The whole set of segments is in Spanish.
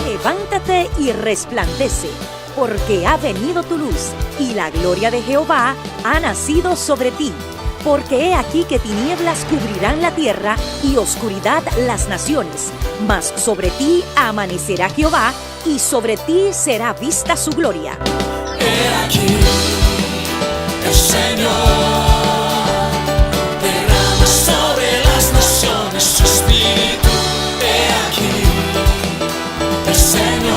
Levántate y resplandece, porque ha venido tu luz, y la gloria de Jehová ha nacido sobre ti. Porque he aquí que tinieblas cubrirán la tierra, y oscuridad las naciones. Mas sobre ti amanecerá Jehová, y sobre ti será vista su gloria. He aquí, el Señor derrama sobre las naciones su espíritu. He aquí, el Señor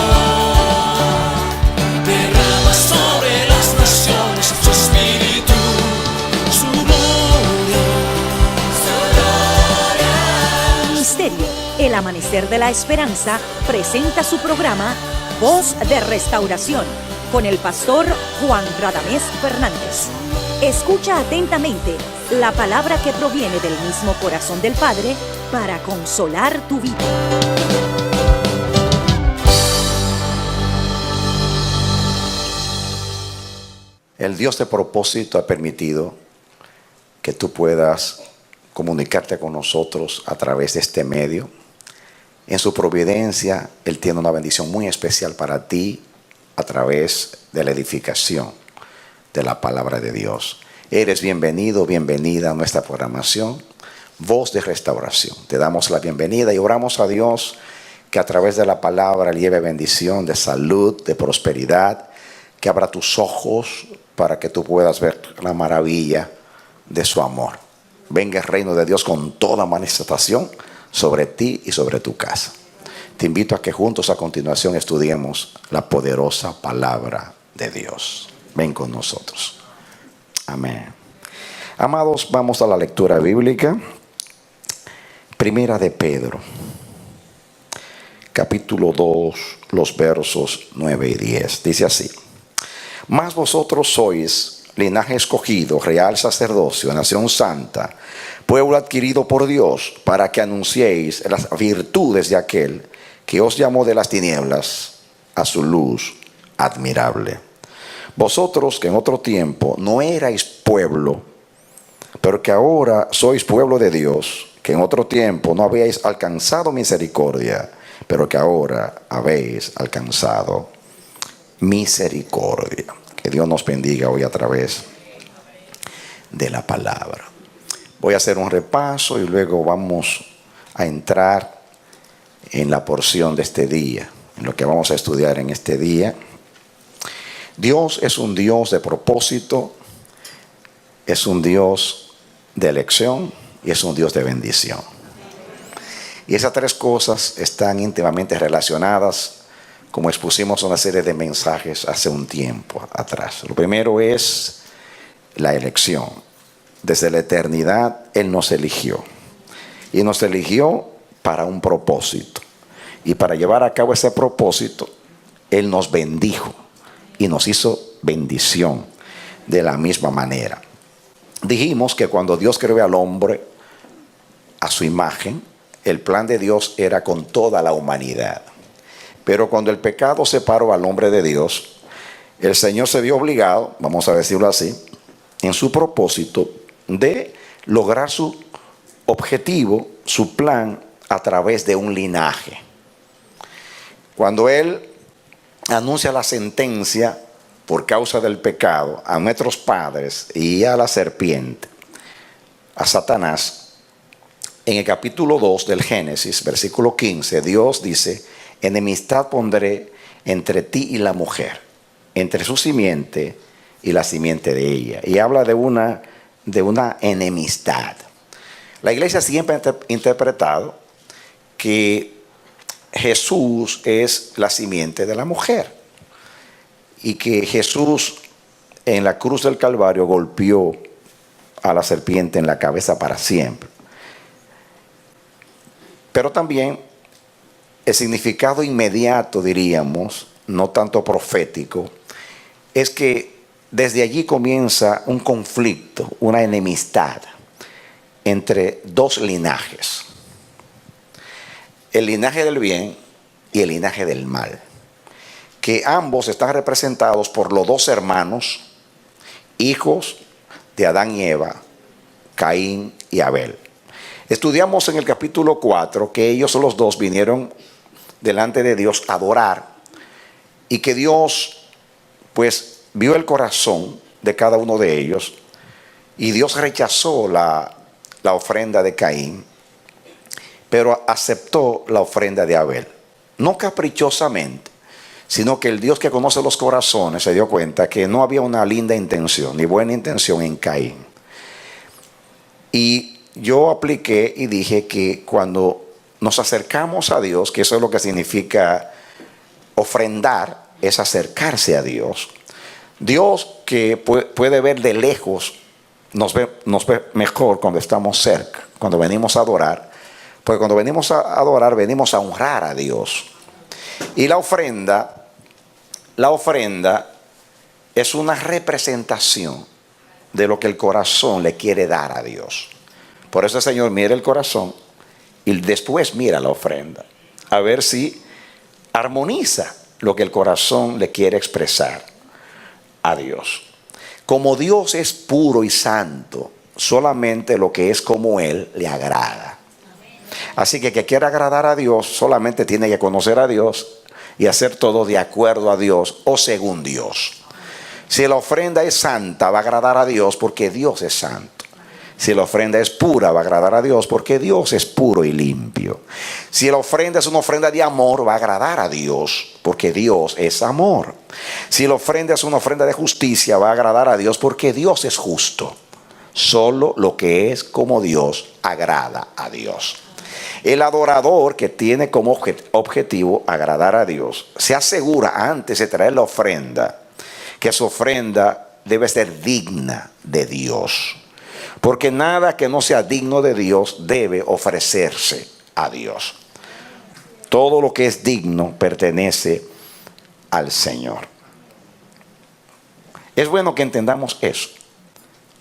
derrama sobre las naciones su espíritu, su gloria, su gloria. Ministerio El Amanecer de la Esperanza presenta su programa Voz de Restauración con el pastor Juan Radamés Fernández. Escucha atentamente la palabra que proviene del mismo corazón del Padre para consolar tu vida. El Dios de propósito ha permitido que tú puedas comunicarte con nosotros a través de este medio. En su providencia, Él tiene una bendición muy especial para ti a través de la edificación de la palabra de Dios. Eres bienvenido, bienvenida a nuestra programación Voz de Restauración. Te damos la bienvenida y oramos a Dios que a través de la palabra lleve bendición de salud, de prosperidad, que abra tus ojos para que tú puedas ver la maravilla de su amor. Venga el reino de Dios con toda manifestación sobre ti y sobre tu casa. Te invito a que juntos a continuación estudiemos la poderosa palabra de Dios. Ven con nosotros. Amén. Amados, vamos a la lectura bíblica. Primera de Pedro, capítulo 2, los versos 9 y 10. Dice así: Mas vosotros sois linaje escogido, real sacerdocio, nación santa, pueblo adquirido por Dios, para que anunciéis las virtudes de aquel que os llamó de las tinieblas a su luz admirable. Vosotros que en otro tiempo no erais pueblo, pero que ahora sois pueblo de Dios, que en otro tiempo no habíais alcanzado misericordia, pero que ahora habéis alcanzado misericordia. Que Dios nos bendiga hoy a través de la palabra. Voy a hacer un repaso y luego vamos a entrar en la porción de este día, en lo que vamos a estudiar en este día. Dios es un Dios de propósito, es un Dios de elección y es un Dios de bendición. Y esas tres cosas están íntimamente relacionadas, como expusimos una serie de mensajes hace un tiempo atrás. Lo primero es la elección. Desde la eternidad Él nos eligió. Y nos eligió para un propósito. Y para llevar a cabo ese propósito, Él nos bendijo y nos hizo bendición de la misma manera. Dijimos que cuando Dios creó al hombre a su imagen, el plan de Dios era con toda la humanidad. Pero cuando el pecado separó al hombre de Dios, el Señor se vio obligado, vamos a decirlo así, en su propósito de lograr su objetivo, su plan, a través de un linaje. Cuando Él anuncia la sentencia por causa del pecado a nuestros padres y a la serpiente, a Satanás, en el capítulo 2 del Génesis, versículo 15, Dios dice: enemistad pondré entre ti y la mujer, entre su simiente y la simiente de ella. Y habla de una enemistad. La iglesia siempre ha interpretado que Jesús es la simiente de la mujer y que Jesús en la cruz del Calvario golpeó a la serpiente en la cabeza para siempre. Pero también el significado inmediato, diríamos, no tanto profético, es que desde allí comienza un conflicto, una enemistad entre dos linajes: el linaje del bien y el linaje del mal, que ambos están representados por los dos hermanos hijos de Adán y Eva, Caín y Abel. Estudiamos en el capítulo 4 que ellos los dos vinieron delante de Dios a adorar y que Dios pues vio el corazón de cada uno de ellos y Dios rechazó la ofrenda de Caín, pero aceptó la ofrenda de Abel. No caprichosamente, sino que el Dios que conoce los corazones se dio cuenta que no había una linda intención ni buena intención en Caín. Y yo apliqué y dije que cuando nos acercamos a Dios, que eso es lo que significa ofrendar, es acercarse a Dios. Dios, que puede ver de lejos, nos ve mejor cuando estamos cerca, cuando venimos a adorar. Porque cuando venimos a adorar, venimos a honrar a Dios. Y la ofrenda es una representación de lo que el corazón le quiere dar a Dios. Por eso el Señor mira el corazón y después mira la ofrenda, a ver si armoniza lo que el corazón le quiere expresar a Dios. Como Dios es puro y santo, solamente lo que es como Él le agrada. Así que quiera agradar a Dios solamente tiene que conocer a Dios y hacer todo de acuerdo a Dios o según Dios. Si la ofrenda es santa, va a agradar a Dios porque Dios es santo. Si la ofrenda es pura, va a agradar a Dios porque Dios es puro y limpio. Si la ofrenda es una ofrenda de amor, va a agradar a Dios porque Dios es amor. Si la ofrenda es una ofrenda de justicia, va a agradar a Dios porque Dios es justo. Solo lo que es como Dios agrada a Dios. El adorador que tiene como objetivo agradar a Dios, se asegura antes de traer la ofrenda que su ofrenda debe ser digna de Dios. Porque nada que no sea digno de Dios debe ofrecerse a Dios. Todo lo que es digno pertenece al Señor. Es bueno que entendamos eso.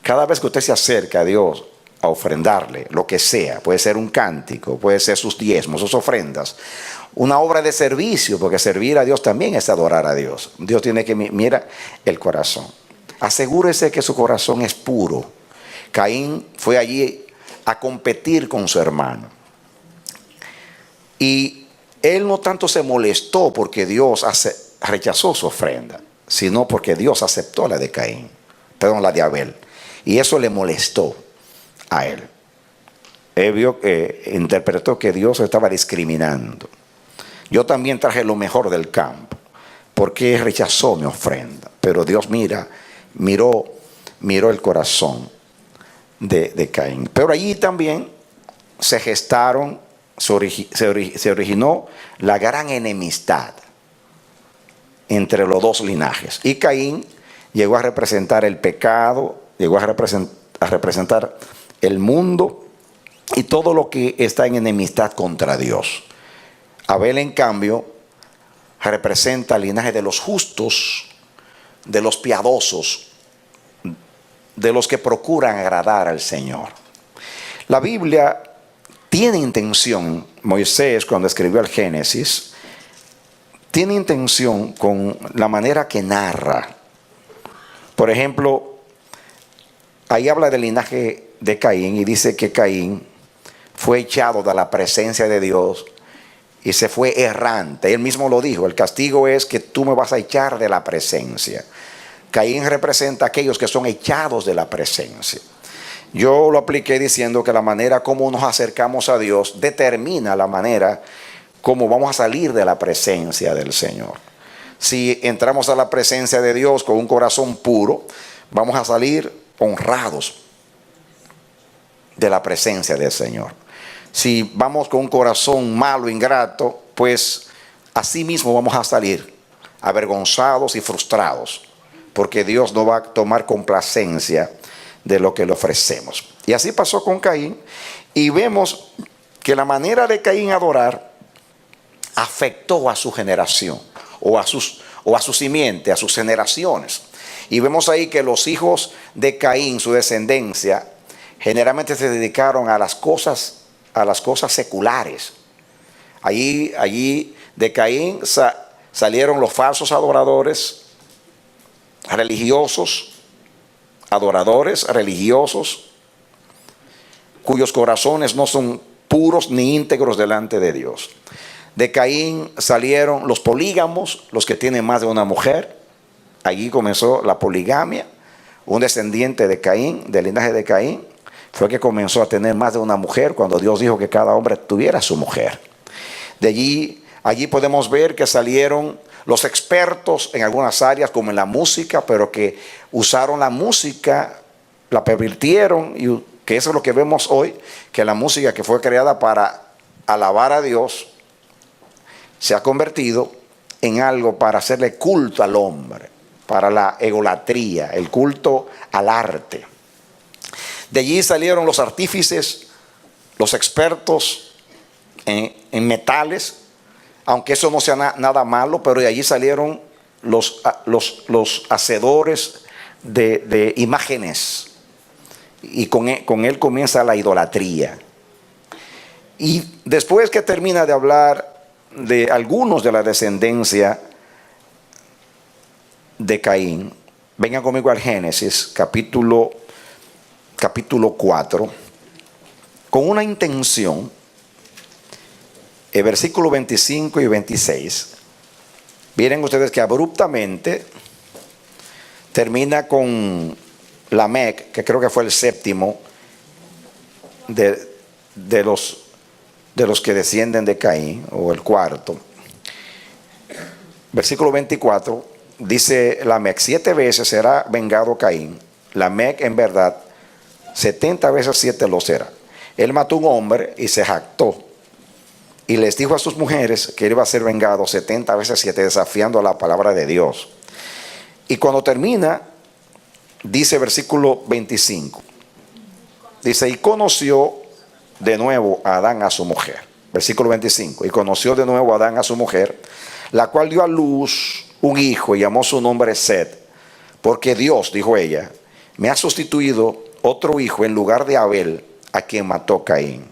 Cada vez que usted se acerca a Dios a ofrendarle lo que sea, puede ser un cántico, puede ser sus diezmos, sus ofrendas, una obra de servicio, porque servir a Dios también es adorar a Dios. Dios tiene que mirar el corazón. Asegúrese que su corazón es puro. Caín fue allí a competir con su hermano. Y él no tanto se molestó porque Dios rechazó su ofrenda, sino porque Dios aceptó la de Abel. Y eso le molestó a él. Él interpretó que Dios estaba discriminando. Yo también traje lo mejor del campo. ¿Por qué rechazó mi ofrenda? Pero Dios miró el corazón de Caín. Pero allí también se gestaron, se originó la gran enemistad entre los dos linajes. Y Caín llegó a representar el pecado, llegó a representar el mundo y todo lo que está en enemistad contra Dios. Abel, en cambio, representa el linaje de los justos, de los piadosos, de los que procuran agradar al Señor. La Biblia tiene intención, Moisés cuando escribió el Génesis, tiene intención con la manera que narra. Por ejemplo, ahí habla del linaje de Caín y dice que Caín fue echado de la presencia de Dios y se fue errante. Él mismo lo dijo, el castigo es que tú me vas a echar de la presencia. Caín representa a aquellos que son echados de la presencia. Yo lo apliqué diciendo que la manera como nos acercamos a Dios determina la manera como vamos a salir de la presencia del Señor. Si entramos a la presencia de Dios con un corazón puro, vamos a salir honrados de la presencia del Señor. Si vamos con un corazón malo, ingrato, pues así mismo vamos a salir avergonzados y frustrados, porque Dios no va a tomar complacencia de lo que le ofrecemos. Y así pasó con Caín, y vemos que la manera de Caín adorar afectó a su generación, o a su simiente, a sus generaciones. Y vemos ahí que los hijos de Caín, su descendencia, generalmente se dedicaron a las cosas seculares. Allí de Caín salieron los falsos adoradores religiosos, adoradores religiosos cuyos corazones no son puros ni íntegros delante de Dios. De Caín salieron los polígamos, los que tienen más de una mujer. Allí comenzó la poligamia. Un descendiente de Caín, del linaje de Caín, fue que comenzó a tener más de una mujer cuando Dios dijo que cada hombre tuviera su mujer. De allí podemos ver que salieron los expertos en algunas áreas, como en la música, pero que usaron la música, la pervirtieron, y que eso es lo que vemos hoy, que la música que fue creada para alabar a Dios se ha convertido en algo para hacerle culto al hombre, para la egolatría, el culto al arte. De allí salieron los artífices, los expertos en metales, aunque eso no sea nada malo, pero de allí salieron los hacedores de imágenes. Y con él comienza la idolatría. Y después que termina de hablar de algunos de la descendencia de Caín, vengan conmigo al Génesis, capítulo 4, con una intención. El versículo 25 y 26, miren ustedes que abruptamente termina con Lamec, que creo que fue el séptimo de los que descienden de Caín, o el cuarto. Versículo 24 dice Lamec: 7 veces será vengado Caín. Lamec en verdad 70 veces 7 lo será. Él mató a un hombre y se jactó, y les dijo a sus mujeres que él iba a ser vengado 70 veces 7, desafiando a la palabra de Dios. Y cuando termina, dice versículo 25, dice: y conoció de nuevo a Adán a su mujer. Versículo 25, y conoció de nuevo a Adán a su mujer, la cual dio a luz un hijo y llamó su nombre Set, porque Dios, dijo ella, me ha sustituido otro hijo en lugar de Abel, a quien mató Caín.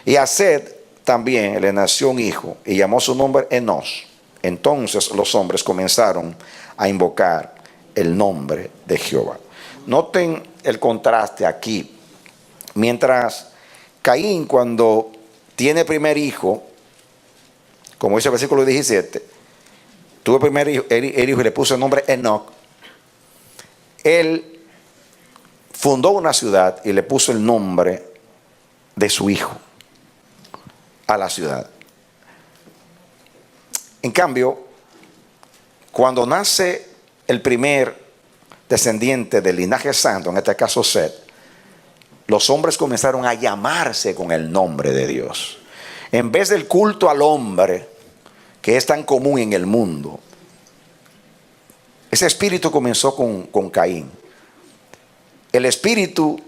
Y a Set también le nació un hijo y llamó su nombre Enos. Entonces los hombres comenzaron a invocar el nombre de Jehová. Noten el contraste aquí. Mientras Caín, cuando tiene primer hijo, como dice el versículo 17, tuvo primer hijo, el hijo, y le puso el nombre Enoc. Él fundó una ciudad y le puso el nombre de su hijo a la ciudad. En cambio, cuando nace el primer descendiente del linaje santo, en este caso Set, los hombres comenzaron a llamarse con el nombre de Dios. En vez del culto al hombre, que es tan común en el mundo, ese espíritu comenzó con Caín. El espíritu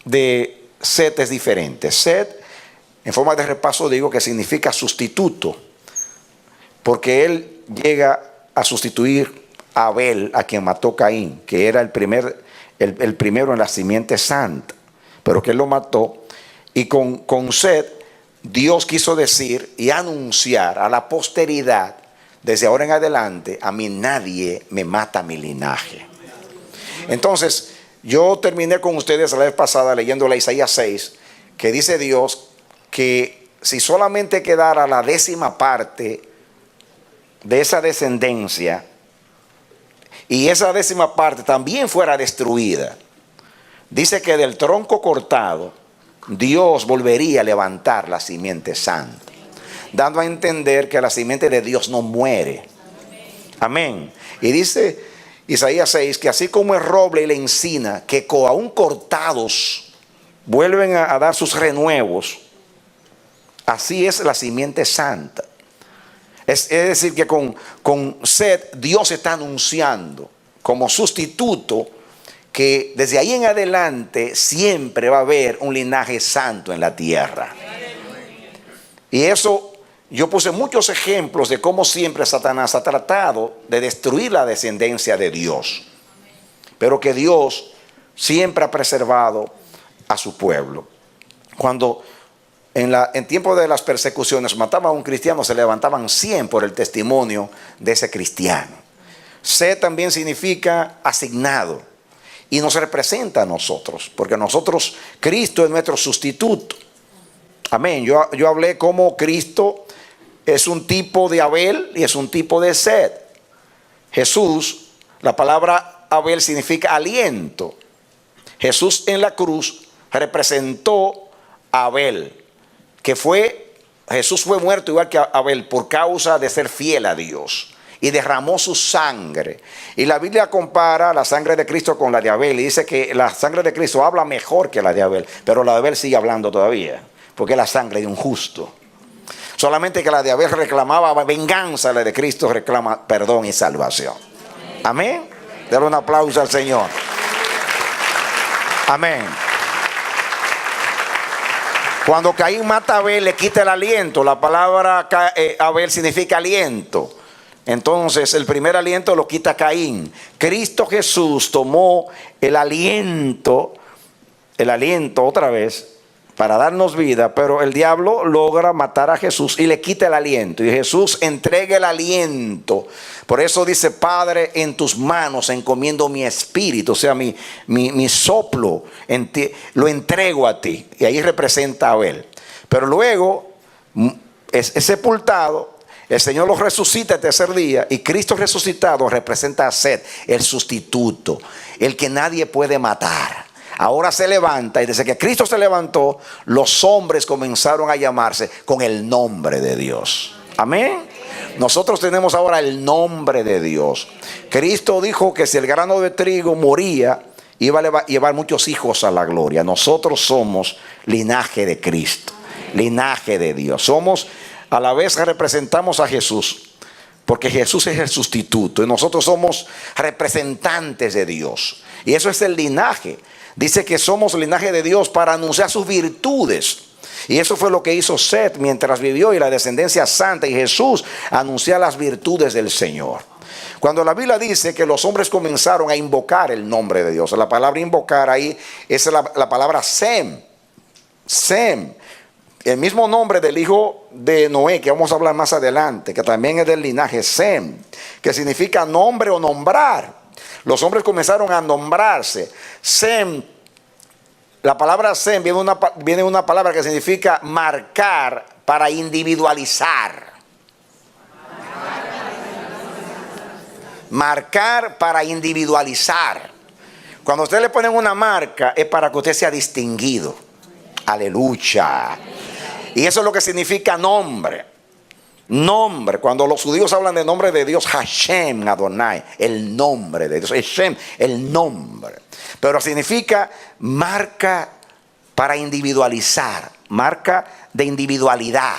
de Set es diferente. Set, en forma de repaso, digo que significa sustituto, porque él llega a sustituir a Abel, a quien mató Caín, que era el primero en la simiente santa, pero que él lo mató. Y con Set, Dios quiso decir y anunciar a la posteridad: desde ahora en adelante, a mí nadie me mata mi linaje. Entonces, yo terminé con ustedes la vez pasada leyendo la Isaías 6, que dice Dios que si solamente quedara la 10ª parte de esa descendencia, y esa 10ª parte también fuera destruida, dice que del tronco cortado Dios volvería a levantar la simiente santa, dando a entender que la simiente de Dios no muere. Amén. Y dice Isaías 6 que así como el roble y la encina, que aún cortados vuelven a dar sus renuevos, así es la simiente santa. Es decir, que con Set, Dios está anunciando como sustituto que desde ahí en adelante siempre va a haber un linaje santo en la tierra. Y eso, yo puse muchos ejemplos de cómo siempre Satanás ha tratado de destruir la descendencia de Dios, pero que Dios siempre ha preservado a su pueblo. Cuando en tiempo de las persecuciones mataban a un cristiano, se levantaban 100 por el testimonio de ese cristiano. Sed también significa asignado y nos representa a nosotros, porque nosotros, Cristo es nuestro sustituto. Amén. Yo hablé como Cristo es un tipo de Abel y es un tipo de Sed. Jesús, la palabra Abel significa aliento. Jesús en la cruz representó a Abel, Jesús fue muerto igual que Abel por causa de ser fiel a Dios y derramó su sangre. Y la Biblia compara la sangre de Cristo con la de Abel y dice que la sangre de Cristo habla mejor que la de Abel, pero la de Abel sigue hablando todavía, porque es la sangre de un justo. Solamente que la de Abel reclamaba venganza, la de Cristo reclama perdón y salvación. Amén. Dale un aplauso al Señor. Amén. Cuando Caín mata a Abel, le quita el aliento. La palabra Abel significa aliento. Entonces el primer aliento lo quita Caín. Cristo Jesús tomó el aliento otra vez para darnos vida, pero el diablo logra matar a Jesús y le quita el aliento. Y Jesús entrega el aliento. Por eso dice: Padre, en tus manos encomiendo mi espíritu, o sea, mi soplo, en ti, lo entrego a ti. Y ahí representa a Abel. Pero luego es sepultado. El Señor lo resucita el tercer día. Y Cristo resucitado representa a Sed, el sustituto, el que nadie puede matar. Ahora se levanta, y desde que Cristo se levantó, los hombres comenzaron a llamarse con el nombre de Dios. Amén. Nosotros tenemos ahora el nombre de Dios. Cristo dijo que si el grano de trigo moría, iba a llevar muchos hijos a la gloria. Nosotros somos linaje de Cristo, linaje de Dios. Somos, a la vez representamos a Jesús, porque Jesús es el sustituto y nosotros somos representantes de Dios. Y eso es el linaje. Dice que somos linaje de Dios para anunciar sus virtudes. Y eso fue lo que hizo Seth mientras vivió, y la descendencia santa, y Jesús anuncia las virtudes del Señor. Cuando la Biblia dice que los hombres comenzaron a invocar el nombre de Dios, la palabra invocar ahí es la palabra Sem. Sem. El mismo nombre del hijo de Noé, que vamos a hablar más adelante, que también es del linaje Sem, que significa nombre o nombrar. Los hombres comenzaron a nombrarse. Sem, la palabra Sem viene de una palabra que significa marcar para individualizar. Marcar para individualizar. Cuando a usted le ponen una marca, es para que usted sea distinguido. Aleluya. Y eso es lo que significa nombre. Nombre, cuando los judíos hablan del nombre de Dios, Hashem Adonai, el nombre de Dios, Hashem, el nombre. Pero significa marca para individualizar, marca de individualidad,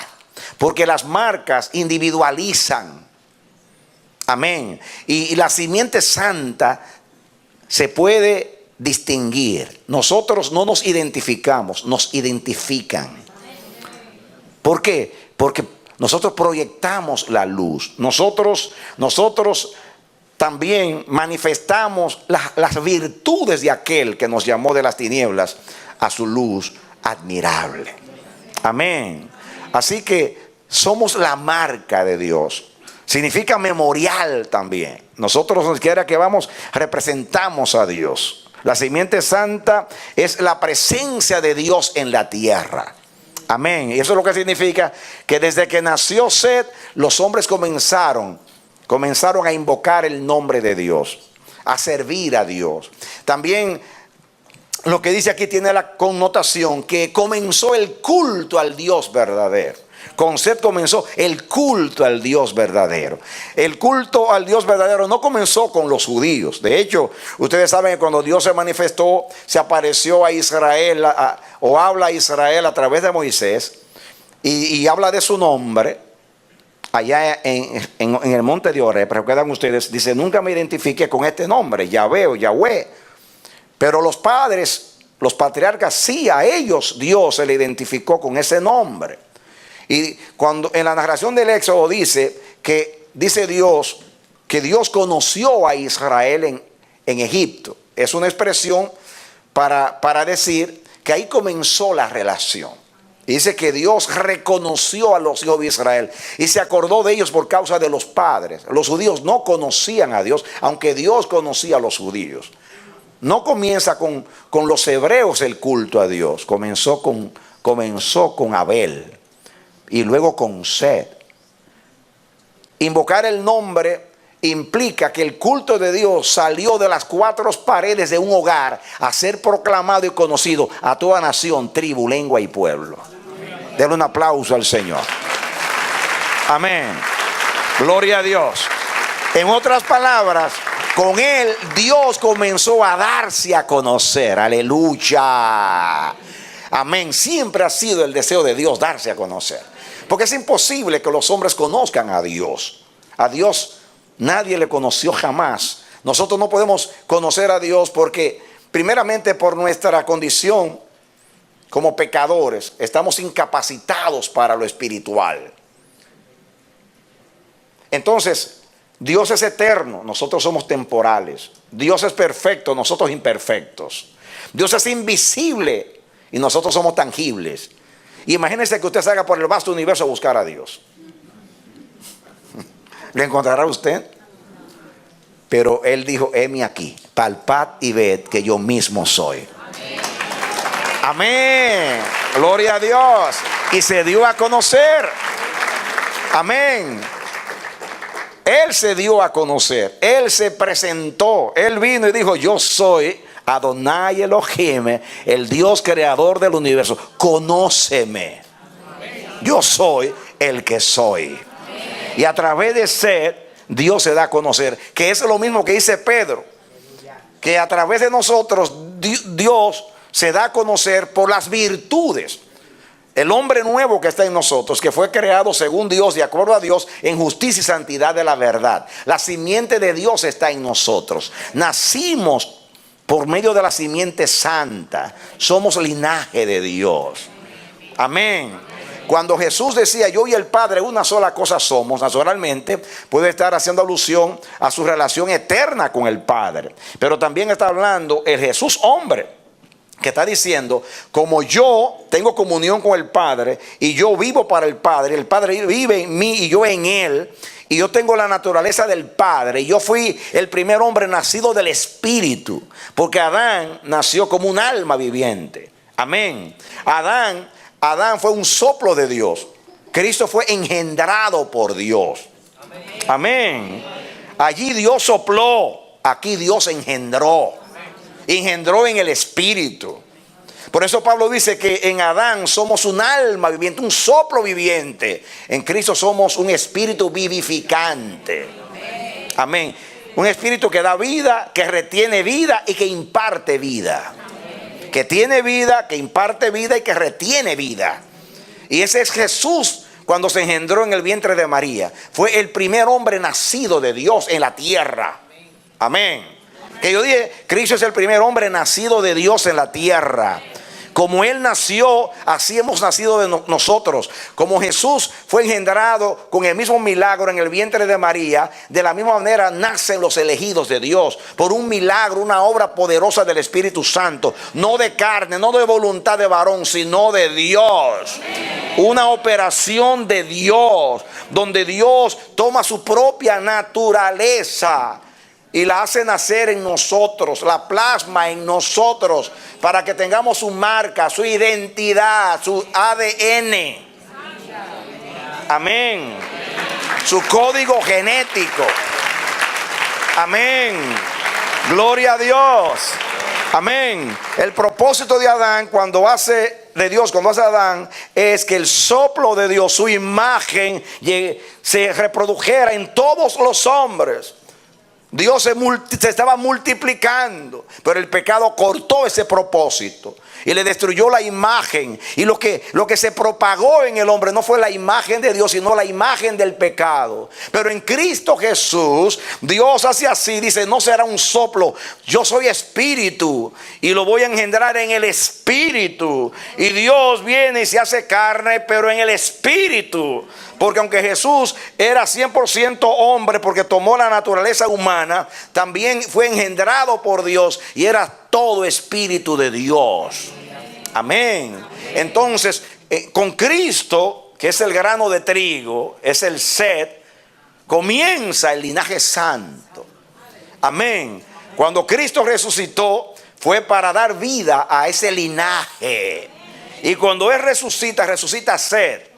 porque las marcas individualizan. Amén. Y la simiente santa se puede distinguir. Nosotros no nos identificamos, nos identifican. ¿Por qué? Porque nosotros proyectamos la luz. Nosotros también manifestamos las virtudes de aquel que nos llamó de las tinieblas a su luz admirable. Amén. Así que somos la marca de Dios. Significa memorial también. Nosotros, donde quiera que vamos, representamos a Dios. La simiente santa es la presencia de Dios en la tierra. Amén. Y eso es lo que significa que desde que nació Seth, los hombres comenzaron a invocar el nombre de Dios, a servir a Dios. También lo que dice aquí tiene la connotación que comenzó el culto al Dios verdadero. Con Seth comenzó el culto al Dios verdadero. El culto al Dios verdadero no comenzó con los judíos. De hecho, ustedes saben que cuando Dios se manifestó, se apareció a Israel, o habla a Israel a través de Moisés, y habla de su nombre allá en el monte de Oreb. Recuerdan ustedes, dice: nunca me identifiqué con este nombre, Yahvé o Yahweh. Pero los padres, los patriarcas, sí, a ellos Dios se le identificó con ese nombre. Y cuando en la narración del Éxodo dice Dios que Dios conoció a Israel en Egipto. Es una expresión para decir que ahí comenzó la relación. Y dice que Dios reconoció a los hijos de Israel y se acordó de ellos por causa de los padres. Los judíos no conocían a Dios, aunque Dios conocía a los judíos. No comienza con los hebreos el culto a Dios. Comenzó con Abel y luego con Set. Invocar el nombre implica que el culto de Dios salió de las cuatro paredes de un hogar a ser proclamado y conocido a toda nación, tribu, lengua y pueblo. Denle un aplauso al Señor. Amén. Gloria a Dios. En otras palabras, con Él Dios comenzó a darse a conocer. Aleluya. Amén. Siempre ha sido el deseo de Dios darse a conocer. Porque es imposible que los hombres conozcan a Dios. A Dios nadie le conoció jamás. Nosotros no podemos conocer a Dios porque, primeramente, por nuestra condición como pecadores, estamos incapacitados para lo espiritual. Entonces, Dios es eterno, nosotros somos temporales. Dios es perfecto, nosotros imperfectos. Dios es invisible y nosotros somos tangibles. Y imagínense que usted salga por el vasto universo a buscar a Dios. ¿Le encontrará usted? Pero Él dijo: heme aquí, palpad y ved que yo mismo soy. Amén. Gloria a Dios. Y se dio a conocer. Amén. Él se dio a conocer. Él se presentó. Él vino y dijo: yo soy Adonai Elohim, el Dios creador del universo. Conóceme. Yo soy el que soy. Y a través de ser, Dios se da a conocer. Que es lo mismo que dice Pedro. Que a través de nosotros, Dios se da a conocer por las virtudes. El hombre nuevo que está en nosotros, que fue creado según Dios, de acuerdo a Dios, en justicia y santidad de la verdad. La simiente de Dios está en nosotros. Nacimos por medio de la simiente santa. Somos linaje de Dios. Amén. Cuando Jesús decía: yo y el Padre una sola cosa somos, naturalmente puede estar haciendo alusión a su relación eterna con el Padre. Pero también está hablando el Jesús hombre, que está diciendo: como yo tengo comunión con el Padre y yo vivo para el Padre vive en mí y yo en Él, y yo tengo la naturaleza del Padre, y yo fui el primer hombre nacido del Espíritu, porque Adán nació como un alma viviente. Amén. Adán fue un soplo de Dios. Cristo fue engendrado por Dios. Amén. Allí Dios sopló, aquí Dios engendró. Engendró en el Espíritu. Por eso Pablo dice que en Adán somos un alma viviente, un soplo viviente. En Cristo somos un espíritu vivificante. Amén. Un espíritu que da vida, que retiene vida y que imparte vida. Que tiene vida, que imparte vida y que retiene vida. Y ese es Jesús cuando se engendró en el vientre de María. Fue el primer hombre nacido de Dios en la tierra. Amén. Que yo dije, Cristo es el primer hombre nacido de Dios en la tierra. Como Él nació, así hemos nacido de nosotros. Como Jesús fue engendrado con el mismo milagro en el vientre de María, de la misma manera nacen los elegidos de Dios. Por un milagro, una obra poderosa del Espíritu Santo. No de carne, no de voluntad de varón, sino de Dios. Una operación de Dios, donde Dios toma su propia naturaleza y la hace nacer en nosotros, la plasma en nosotros, para que tengamos su marca, su identidad, su ADN. Amén. Su código genético. Amén. Gloria a Dios. Amén. El propósito de Adán cuando hace Adán, es que el soplo de Dios, su imagen, se reprodujera en todos los hombres. Dios se estaba multiplicando, pero el pecado cortó ese propósito y le destruyó la imagen. Y lo que se propagó en el hombre no fue la imagen de Dios, sino la imagen del pecado. Pero en Cristo Jesús, Dios hace así, dice: no será un soplo, yo soy espíritu y lo voy a engendrar en el espíritu. Y Dios viene y se hace carne, pero en el espíritu. Porque aunque Jesús era 100% hombre, porque tomó la naturaleza humana, también fue engendrado por Dios y era todo espíritu de Dios. Amén. Entonces, con Cristo, que es el grano de trigo, es el Set, comienza el linaje santo. Amén. Cuando Cristo resucitó, fue para dar vida a ese linaje. Y cuando Él resucita, resucita Set.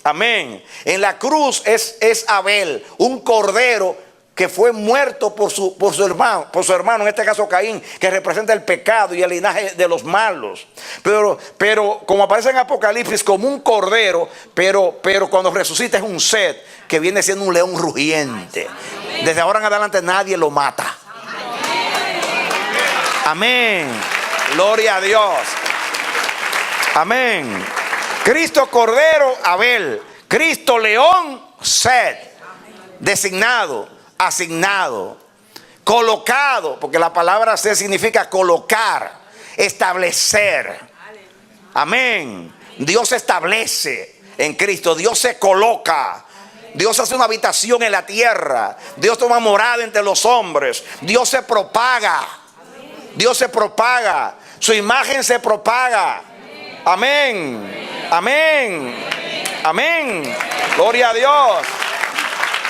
Amén. En la cruz es Abel, un cordero que fue muerto por su hermano, en este caso Caín, que representa el pecado y el linaje de los malos. Pero como aparece en Apocalipsis, como un cordero, pero cuando resucita es un Set, que viene siendo un león rugiente. Desde ahora en adelante nadie lo mata. Amén. Gloria a Dios. Amén. Cristo cordero, Abel. Cristo león, Set. Designado, asignado, colocado, porque la palabra Set significa colocar, establecer. Amén. Dios se establece en Cristo. Dios se coloca. Dios hace una habitación en la tierra. Dios toma morada entre los hombres. Dios se propaga. Dios se propaga. Su imagen se propaga. Amén. Amén. Amén. Gloria a Dios.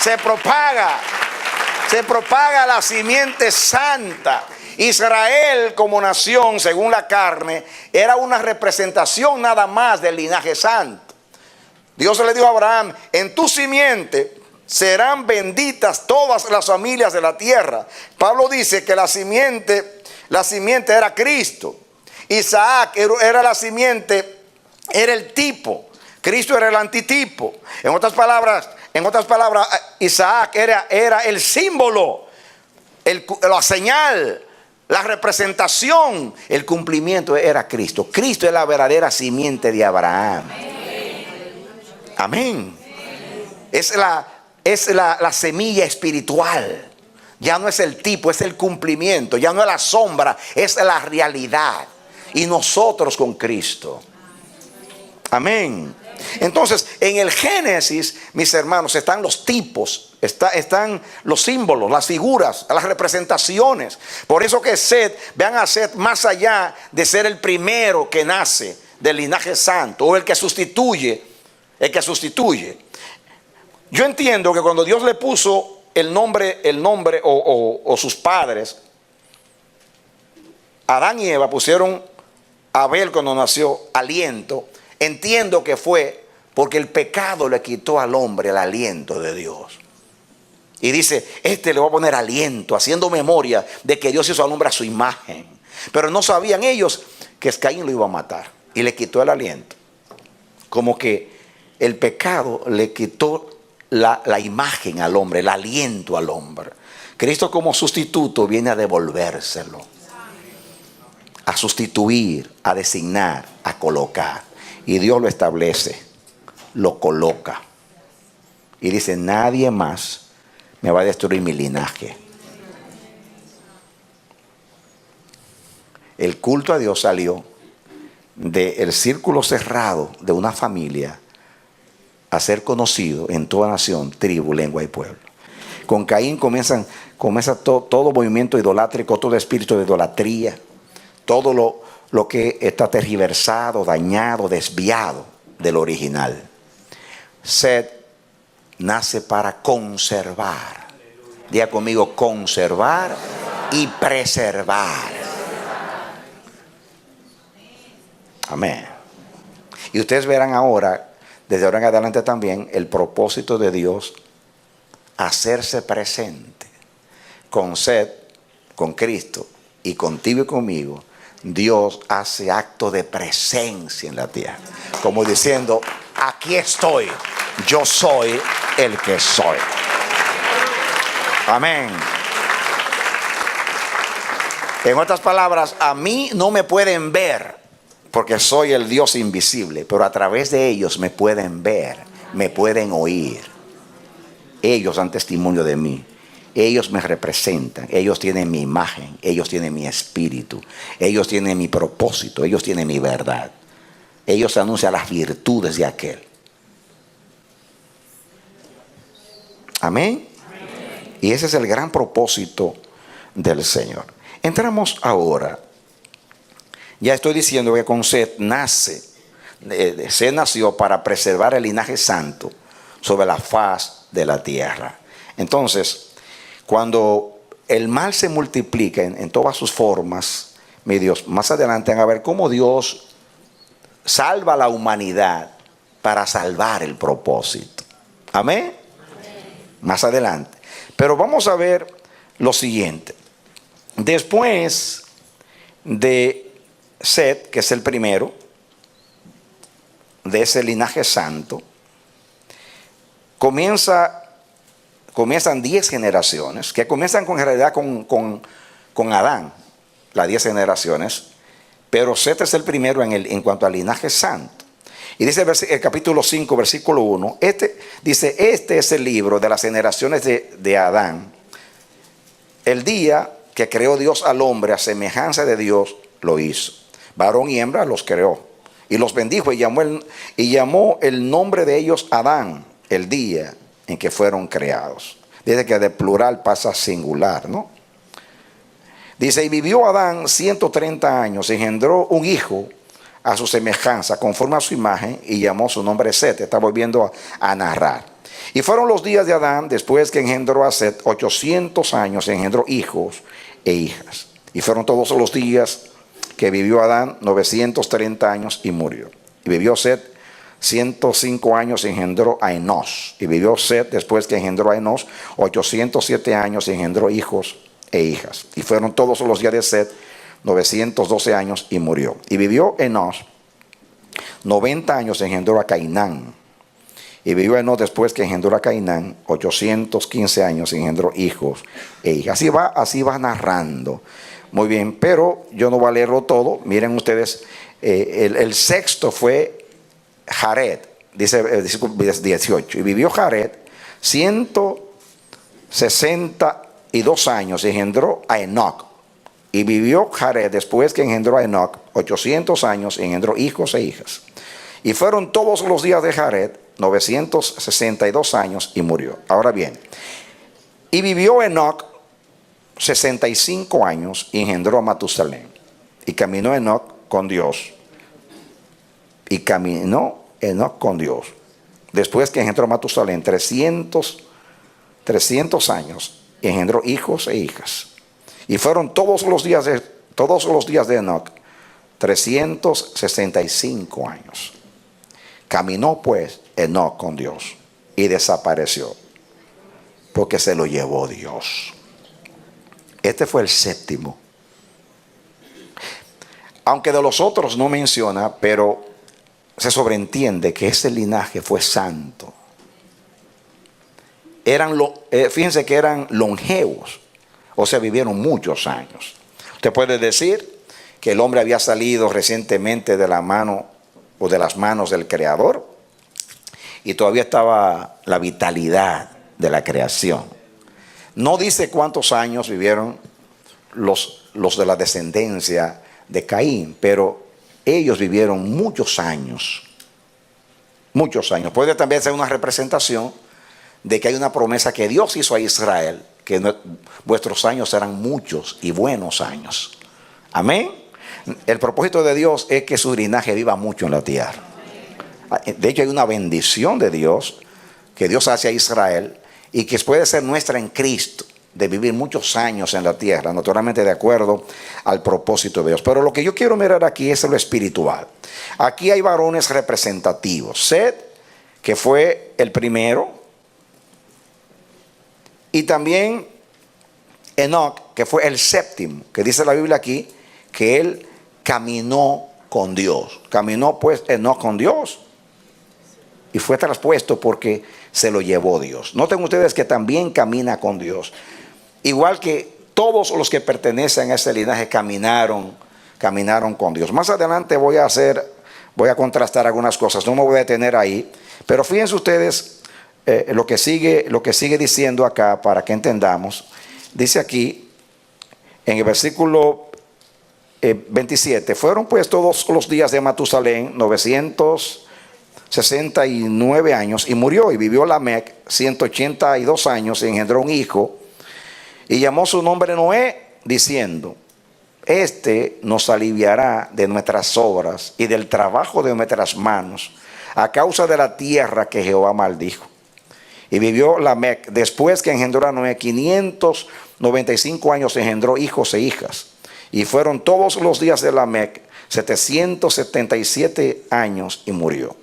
Se propaga la simiente santa. Israel como nación, según la carne, era una representación nada más del linaje santo. Dios le dijo a Abraham: en tu simiente serán benditas todas las familias de la tierra. Pablo dice que la simiente era Cristo. Isaac era la simiente, era el tipo. Cristo era el antitipo. En otras palabras, Isaac era el símbolo, la señal, la representación. El cumplimiento era Cristo. Cristo es la verdadera simiente de Abraham. Amén. Es la semilla espiritual. Ya no es el tipo, es el cumplimiento. Ya no es la sombra, es la realidad. Y nosotros con Cristo. Amén. Entonces, en el Génesis, mis hermanos, están los tipos, están los símbolos, las figuras, las representaciones. Por eso que Set, vean a Set más allá de ser el primero que nace del linaje santo, o el que sustituye. Yo entiendo que cuando Dios le puso el nombre o sus padres, Adán y Eva pusieron a Abel cuando nació aliento. Entiendo que fue porque el pecado le quitó al hombre el aliento de Dios. Y dice, le va a poner aliento, haciendo memoria de que Dios hizo al hombre a su imagen. Pero no sabían ellos que Caín lo iba a matar y le quitó el aliento. Como que el pecado le quitó la imagen al hombre, el aliento al hombre. Cristo como sustituto viene a devolvérselo, a sustituir, a designar, a colocar. Y Dios lo establece, lo coloca. Y dice, nadie más me va a destruir mi linaje. El culto a Dios salió del círculo cerrado de una familia a ser conocido en toda nación, tribu, lengua y pueblo. Con Caín comienza todo movimiento idolátrico, todo espíritu de idolatría, todo lo que está tergiversado, dañado, desviado del original. Set nace para conservar. Diga conmigo, conservar y preservar. Amén. Y ustedes verán ahora, desde ahora en adelante también, el propósito de Dios, hacerse presente con Set, con Cristo y contigo y conmigo. Dios hace acto de presencia en la tierra, como diciendo, aquí estoy, yo soy el que soy. Amén. En otras palabras, a mí no me pueden ver porque soy el Dios invisible, pero a través de ellos me pueden ver, me pueden oír. Ellos dan testimonio de mí. Ellos me representan, ellos tienen mi imagen, ellos tienen mi espíritu, ellos tienen mi propósito, ellos tienen mi verdad. Ellos anuncian las virtudes de aquel. Amén. Y ese es el gran propósito del Señor. Entramos ahora. Ya estoy diciendo que con Set nace Set nació para preservar el linaje santo sobre la faz de la tierra. Entonces, cuando el mal se multiplica en todas sus formas, mi Dios, más adelante van a ver cómo Dios salva a la humanidad para salvar el propósito. Amén. Más adelante. Pero vamos a ver lo siguiente. Después de Set, que es el primero de ese linaje santo, comienzan 10 generaciones, que comienzan en realidad con Adán, las 10 generaciones, pero Set es el primero en cuanto al linaje santo. Y dice el capítulo 5, versículo 1, dice, este es el libro de las generaciones de Adán. El día que creó Dios al hombre a semejanza de Dios lo hizo. Varón y hembra los creó. Y los bendijo y llamó el nombre de ellos Adán, el día en que fueron creados. Dice que de plural pasa a singular, ¿no? Dice, y vivió Adán 130 años, engendró un hijo a su semejanza, conforme a su imagen, y llamó su nombre Set. Está volviendo a narrar. Y fueron los días de Adán, después que engendró a Set, 800 años, engendró hijos e hijas. Y fueron todos los días que vivió Adán, 930 años, y murió. Y vivió Set 105 años, engendró a Enos. Y vivió Set, después que engendró a Enos, 807 años, engendró hijos e hijas. Y fueron todos los días de Set 912 años, y murió. Y vivió Enos 90 años, engendró a Cainán. Y vivió Enos, después que engendró a Cainán, 815 años, engendró hijos e hijas. Así va narrando. Muy bien, pero yo no voy a leerlo todo. Miren ustedes, el sexto fue Jared, dice el versículo 18. Y vivió Jared 162 años, engendró a Enoc. Y vivió Jared, después que engendró a Enoc, 800 años, engendró hijos e hijas. Y fueron todos los días de Jared 962 años, y murió. Ahora bien, y vivió Enoc 65 años, y engendró a Matusalén. Y caminó Enoc con Dios. Y caminó Enoc con Dios. Después que engendró a Matusalén 300 años, y engendró hijos e hijas. Y fueron todos los días de Enoc 365 años. Caminó pues Enoc con Dios y desapareció, porque se lo llevó Dios. Este fue el séptimo. Aunque de los otros no menciona, pero se sobreentiende que ese linaje fue santo. Fíjense que eran longevos, o sea, vivieron muchos años. Usted puede decir que el hombre había salido recientemente de la mano o de las manos del Creador, y todavía estaba la vitalidad de la creación. No dice cuántos años vivieron los de la descendencia de Caín, pero ellos vivieron muchos años. Muchos años. Puede también ser una representación de que hay una promesa que Dios hizo a Israel, que vuestros años serán muchos y buenos años. Amén. El propósito de Dios es que su linaje viva mucho en la tierra. De hecho, hay una bendición de Dios que Dios hace a Israel, y que puede ser nuestra en Cristo, de vivir muchos años en la tierra, naturalmente de acuerdo al propósito de Dios. Pero lo que yo quiero mirar aquí es lo espiritual. Aquí hay varones representativos. Set, que fue el primero, y también Enoc, que fue el séptimo, que dice la Biblia aquí que él caminó con Dios. Caminó pues Enoc con Dios, y fue traspuesto porque se lo llevó Dios. Noten ustedes que también camina con Dios. Igual que todos los que pertenecen a ese linaje caminaron con Dios. Más adelante voy a contrastar algunas cosas. No me voy a detener ahí. Pero fíjense ustedes lo que sigue diciendo acá, para que entendamos. Dice aquí en el versículo 27. Fueron pues todos los días de Matusalén 969 años, y murió. Y vivió Lamec 182 años, y engendró un hijo, y llamó su nombre Noé, diciendo: Este nos aliviará de nuestras obras y del trabajo de nuestras manos, a causa de la tierra que Jehová maldijo. Y vivió Lamec, después que engendró a Noé 595 años, engendró hijos e hijas. Y fueron todos los días de Lamec 777 años y murió.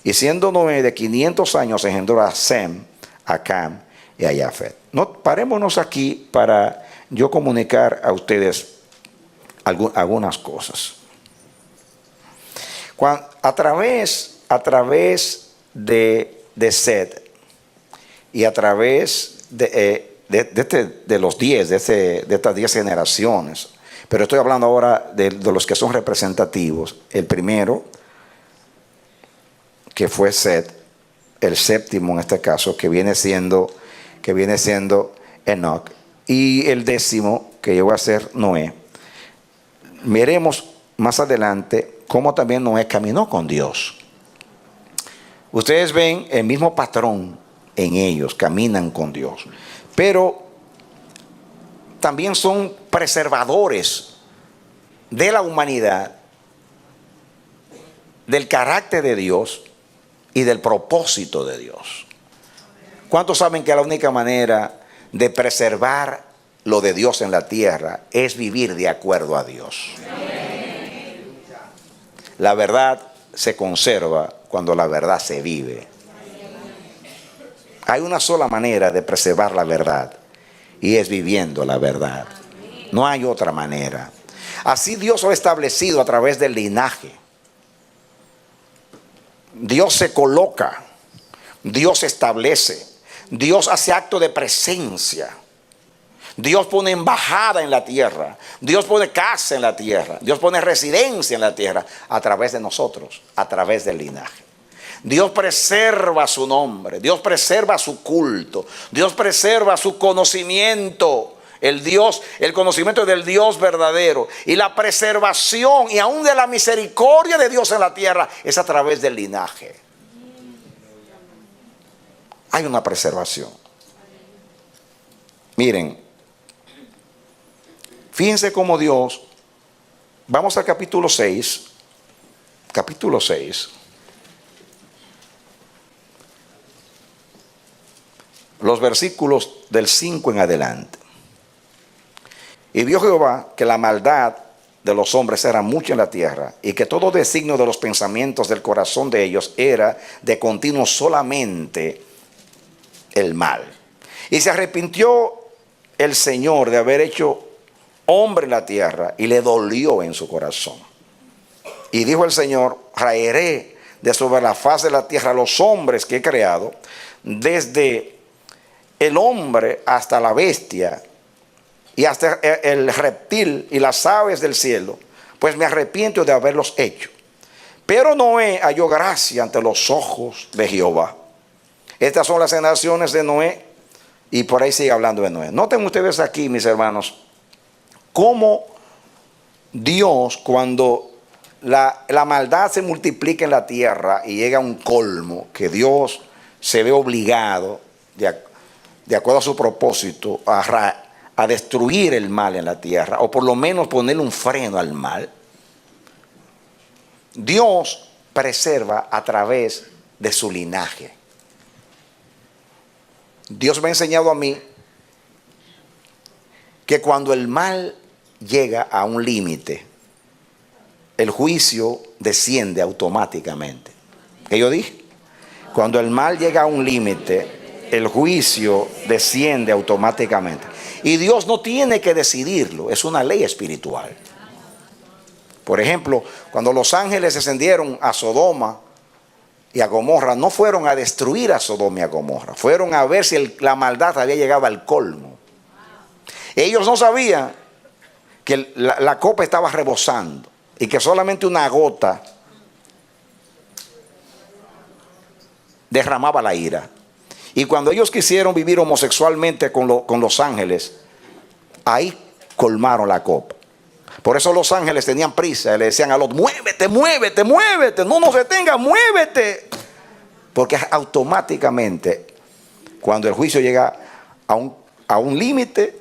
Y siendo Noé de 500 años, engendró a Sem, a Cam y a Jafet. No, parémonos aquí para yo comunicar a ustedes algunas cosas. A través de Set y a través de los 10, de estas 10 generaciones, pero estoy hablando ahora de los que son representativos. El primero, que fue Set, el séptimo en este caso, que viene siendo Enoch, y el décimo, que llegó a ser Noé. Miremos más adelante cómo también Noé caminó con Dios. Ustedes ven el mismo patrón en ellos, caminan con Dios, pero también son preservadores de la humanidad, del carácter de Dios y del propósito de Dios. ¿Cuántos saben que la única manera de preservar lo de Dios en la tierra es vivir de acuerdo a Dios? La verdad se conserva cuando la verdad se vive. Hay una sola manera de preservar la verdad, y es viviendo la verdad. No hay otra manera. Así Dios lo ha establecido a través del linaje. Dios se coloca, Dios establece, Dios hace acto de presencia. Dios pone embajada en la tierra, Dios pone casa en la tierra, Dios pone residencia en la tierra a través de nosotros, a través del linaje. Dios preserva su nombre, Dios preserva su culto, Dios preserva su conocimiento, el conocimiento del Dios verdadero, y la preservación y aún de la misericordia de Dios en la tierra es a través del linaje. Hay una preservación. Miren, fíjense cómo Dios, vamos al capítulo 6, los versículos del 5 en adelante. Y vio Jehová que la maldad de los hombres era mucha en la tierra, y que todo designio de los pensamientos del corazón de ellos era de continuo solamente el mal. Y se arrepintió el Señor de haber hecho hombre en la tierra, y le dolió en su corazón. Y dijo el Señor: raeré de sobre la faz de la tierra a los hombres que he creado, desde el hombre hasta la bestia, y hasta el reptil y las aves del cielo, pues me arrepiento de haberlos hecho. Pero Noé halló gracia ante los ojos de Jehová. Estas son las generaciones de Noé, y por ahí sigue hablando de Noé. Noten ustedes aquí, mis hermanos, cómo Dios, cuando la maldad se multiplica en la tierra y llega a un colmo, que Dios se ve obligado, de acuerdo a su propósito, a destruir el mal en la tierra, o por lo menos ponerle un freno al mal. Dios preserva a través de su linaje. Dios me ha enseñado a mí que cuando el mal llega a un límite, el juicio desciende automáticamente. ¿Qué yo dije? Cuando el mal llega a un límite, el juicio desciende automáticamente. Y Dios no tiene que decidirlo, es una ley espiritual. Por ejemplo, cuando los ángeles descendieron a Sodoma y a Gomorra, no fueron a destruir a Sodoma y a Gomorra, fueron a ver si la maldad había llegado al colmo. Ellos no sabían que la copa estaba rebosando y que solamente una gota derramaba la ira. Y cuando ellos quisieron vivir homosexualmente con los ángeles, ahí colmaron la copa. Por eso los ángeles tenían prisa y le decían a Lot: muévete, muévete, muévete, no nos detenga, muévete. Porque automáticamente, cuando el juicio llega a un límite,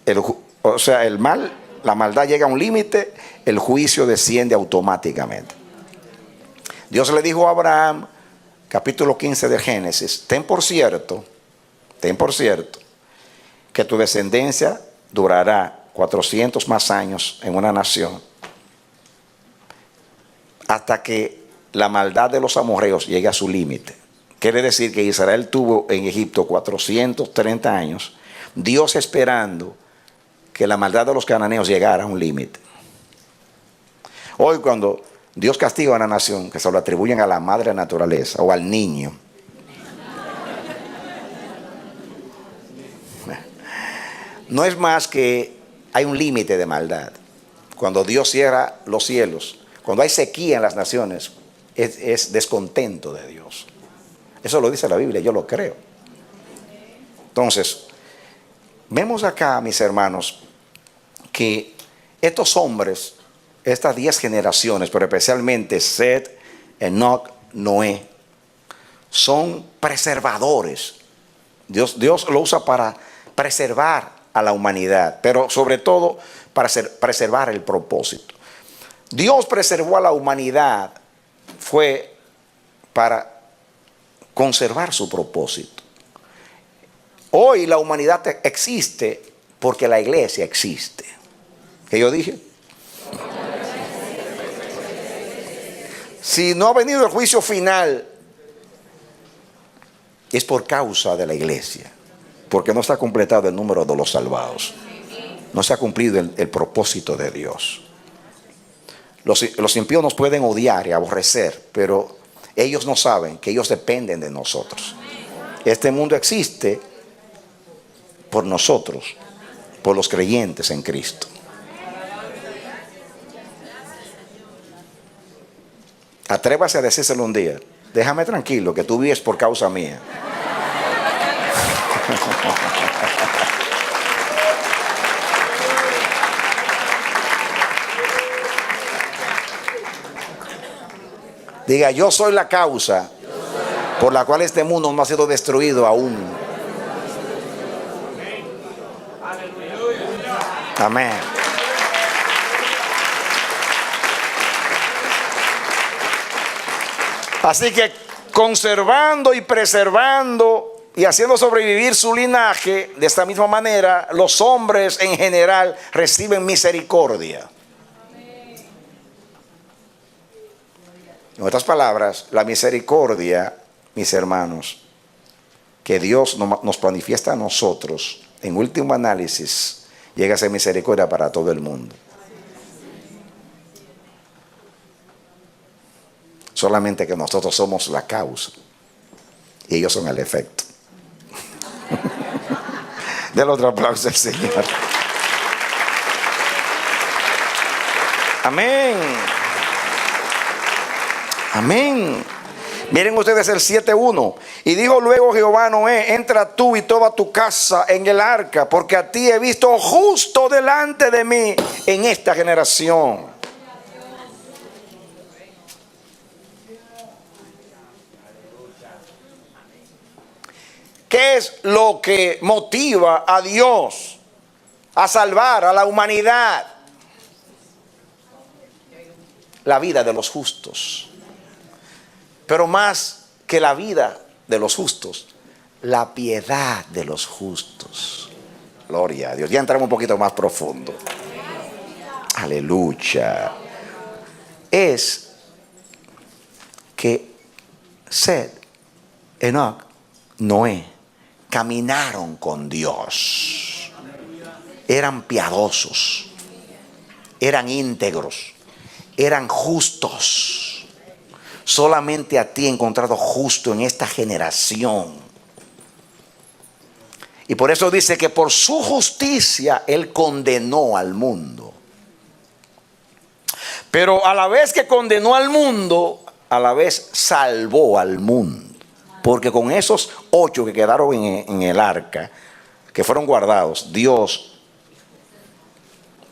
el mal la maldad llega a un límite, el juicio desciende automáticamente. Dios le dijo a Abraham, capítulo 15 de Génesis, ten por cierto, que tu descendencia durará 400 más años en una nación, hasta que la maldad de los amorreos llegue a su límite. Quiere decir que Israel tuvo en Egipto 430 años, Dios esperando que la maldad de los cananeos llegara a un límite. Hoy cuando Dios castiga a una nación, que se lo atribuyen a la madre naturaleza o al niño, no es más que hay un límite de maldad. Cuando Dios cierra los cielos, cuando hay sequía en las naciones, es descontento de Dios. Eso lo dice la Biblia, yo lo creo. Entonces, vemos acá, mis hermanos, que estos hombres, estas 10 generaciones, pero especialmente Set, Enoc, Noé, son preservadores. Dios lo usa para preservar a la humanidad, pero sobre todo para preservar el propósito. Dios preservó a la humanidad fue para conservar su propósito. Hoy la humanidad existe porque la iglesia existe. ¿Qué yo dije? Si no ha venido el juicio final, es por causa de la iglesia, porque no está completado el número de los salvados. No se ha cumplido el propósito de Dios. Los impíos nos pueden odiar y aborrecer, pero ellos no saben que ellos dependen de nosotros. Este mundo existe por nosotros, por los creyentes en Cristo. Atrévase a decírselo un día. Déjame tranquilo, que tú vives por causa mía. Diga, yo soy la causa por la cual este mundo no ha sido destruido aún. Amén. Así que conservando y preservando y haciendo sobrevivir su linaje, de esta misma manera, los hombres en general reciben misericordia. En otras palabras, la misericordia, mis hermanos, que Dios nos manifiesta a nosotros, en último análisis, llega a ser misericordia para todo el mundo. Solamente que nosotros somos la causa y ellos son el efecto. Del otro aplauso al Señor. Amén. Amén. Miren ustedes el 7:1. Y dijo luego Jehová a Noé: entra tú y toda tu casa en el arca, porque a ti he visto justo delante de mí en esta generación. ¿Qué es lo que motiva a Dios a salvar a la humanidad? La vida de los justos. Pero más que la vida de los justos, la piedad de los justos. Gloria a Dios. Ya entramos un poquito más profundo. Aleluya. Es que Set, Enoc, Noé caminaron con Dios. Eran piadosos, eran íntegros, eran justos. Solamente a ti he encontrado justo en esta generación. Y por eso dice que por su justicia Él condenó al mundo. Pero a la vez que condenó al mundo, a la vez salvó al mundo. Porque con esos 8 que quedaron en el arca, que fueron guardados, Dios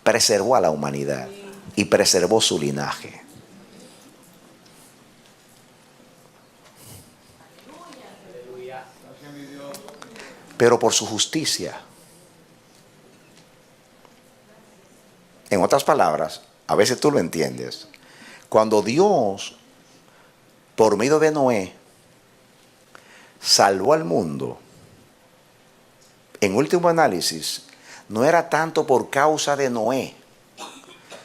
preservó a la humanidad y preservó su linaje. Pero por su justicia En otras palabras, a veces tú lo entiendes. Cuando Dios, por medio de Noé, salvó al mundo, en último análisis, no era tanto por causa de Noé,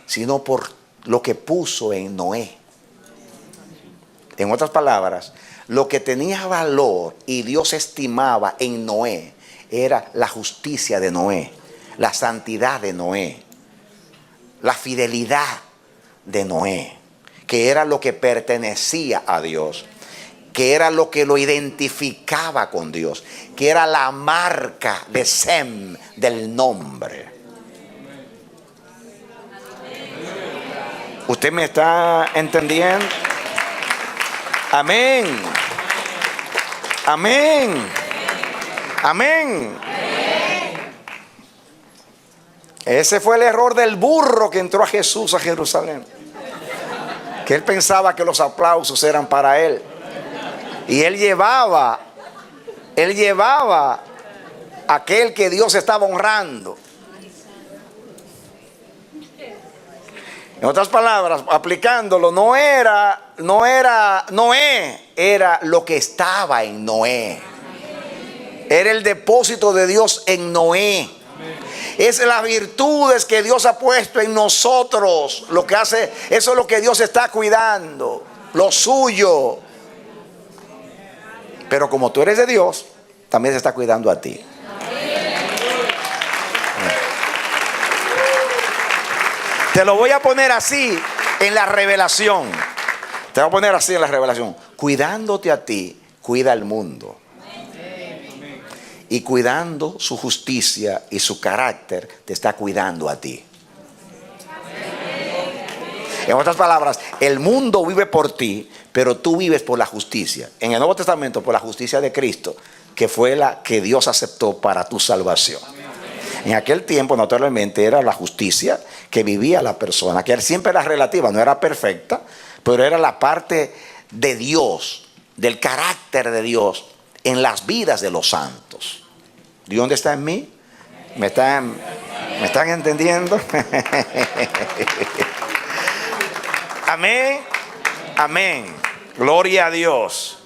sino por lo que puso en Noé. En otras palabras, lo que tenía valor y Dios estimaba en Noé era la justicia de Noé, la santidad de Noé, la fidelidad de Noé, que era lo que pertenecía a Dios, que era lo que lo identificaba con Dios, que era la marca de Sem, del nombre. ¿Usted me está entendiendo? Amén. Amén. Amén. Ese fue el error del burro que entró a Jesús a Jerusalén. Que él pensaba que los aplausos eran para él. Y él llevaba aquel que Dios estaba honrando. En otras palabras, aplicándolo, no era Noé, era lo que estaba en Noé. Era el depósito de Dios en Noé. Es las virtudes que Dios ha puesto en nosotros. Lo que hace, eso es lo que Dios está cuidando, lo suyo. Pero como tú eres de Dios, también se está cuidando a ti. Te lo voy a poner así en la revelación. Te voy a poner así en la revelación. Cuidándote a ti, cuida al mundo. Y cuidando su justicia y su carácter, te está cuidando a ti. En otras palabras, el mundo vive por ti, pero tú vives por la justicia. En el Nuevo Testamento, por la justicia de Cristo, que fue la que Dios aceptó para tu salvación. En aquel tiempo, naturalmente, era la justicia que vivía la persona, que siempre era relativa, no era perfecta, pero era la parte de Dios, del carácter de Dios en las vidas de los santos. ¿Dios dónde está en mí? ¿Me están entendiendo? Amén. Amén. Gloria a Dios.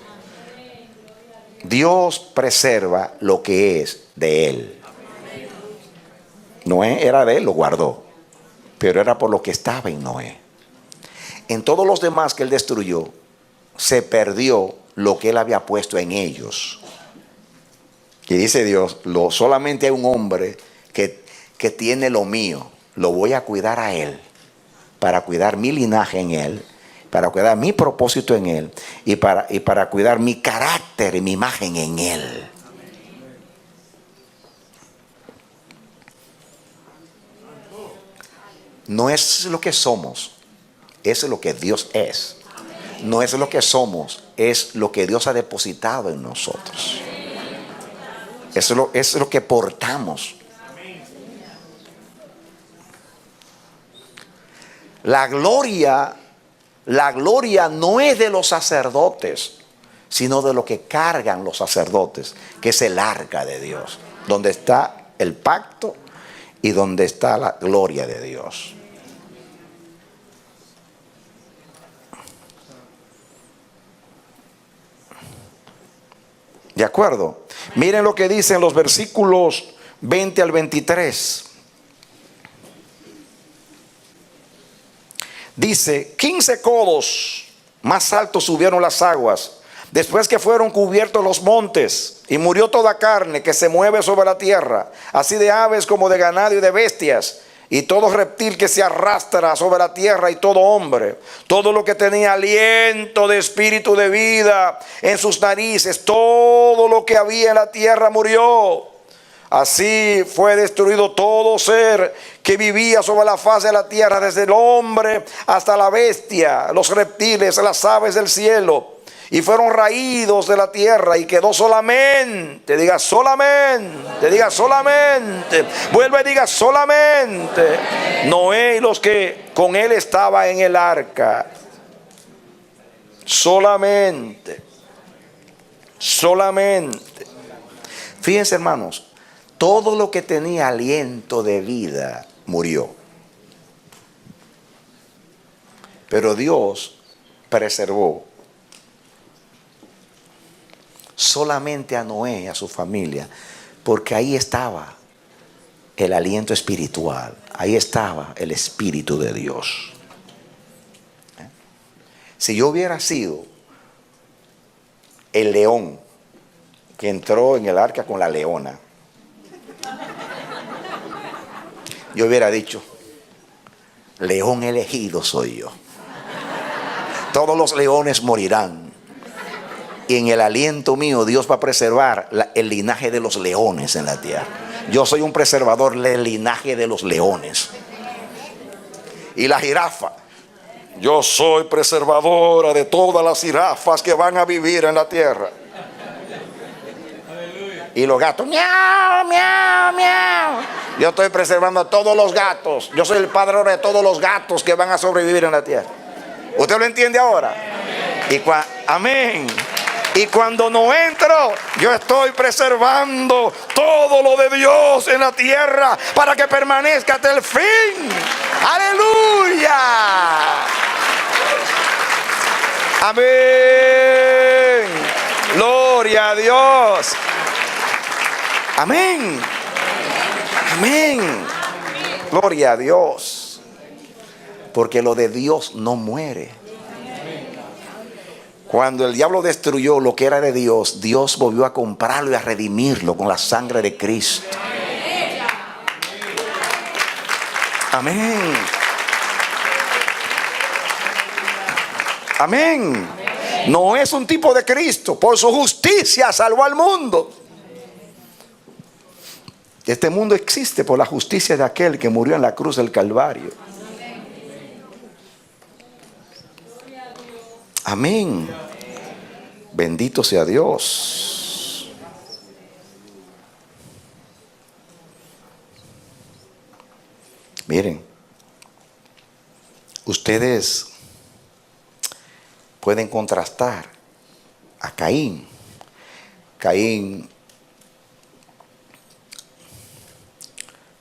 Dios preserva lo que es de Él. Noé era de Él, lo guardó, pero era por lo que estaba en Noé. En todos los demás que Él destruyó, se perdió lo que Él había puesto en ellos. Y dice Dios, solamente hay un hombre que tiene lo mío, lo voy a cuidar a Él, para cuidar mi linaje en Él, para cuidar mi propósito en Él, y para cuidar mi carácter y mi imagen en Él. No es lo que somos, es lo que Dios es. No es lo que somos, es lo que Dios ha depositado en nosotros. Es lo que portamos. La gloria no es de los sacerdotes, sino de lo que cargan los sacerdotes, que es el arca de Dios, donde está el pacto y donde está la gloria de Dios. ¿De acuerdo? Miren lo que dicen los versículos 20 al 23. Dice, 15 codos más altos subieron las aguas, después que fueron cubiertos los montes, y murió toda carne que se mueve sobre la tierra, así de aves como de ganado y de bestias, y todo reptil que se arrastra sobre la tierra, y todo hombre, todo lo que tenía aliento de espíritu de vida en sus narices, todo lo que había en la tierra murió. Así fue destruido todo ser que vivía sobre la faz de la tierra, desde el hombre hasta la bestia, los reptiles, las aves del cielo, y fueron raídos de la tierra, y quedó solamente, diga solamente, vuelve y diga solamente, Noé y los que con él estaban en el arca. Solamente. Fíjense, hermanos, todo lo que tenía aliento de vida murió. Pero Dios preservó solamente a Noé y a su familia, porque ahí estaba el aliento espiritual, ahí estaba el Espíritu de Dios. Si yo hubiera sido el león que entró en el arca con la leona, yo hubiera dicho: león elegido soy yo. Todos los leones morirán. Y en el aliento mío Dios va a preservar el linaje de los leones en la tierra. Yo soy un preservador del linaje de los leones. Y la jirafa: yo soy preservadora de todas las jirafas que van a vivir en la tierra. Y los gatos: miau, miau, miau. Yo estoy preservando a todos los gatos. Yo soy el padre de todos los gatos que van a sobrevivir en la tierra. ¿Usted lo entiende ahora? Amén. Y cuando no entro, yo estoy preservando todo lo de Dios en la tierra para que permanezca hasta el fin. ¡Aleluya! Amén. Gloria a Dios. Amén. Amén. Gloria a Dios. Porque lo de Dios no muere. Cuando el diablo destruyó lo que era de Dios, Dios volvió a comprarlo y a redimirlo con la sangre de Cristo. Amén. Amén. No es un tipo de Cristo. Por su justicia salvó al mundo. Este mundo existe por la justicia de aquel que murió en la cruz del Calvario. Amén. Bendito sea Dios. Miren, ustedes pueden contrastar a Caín. Caín,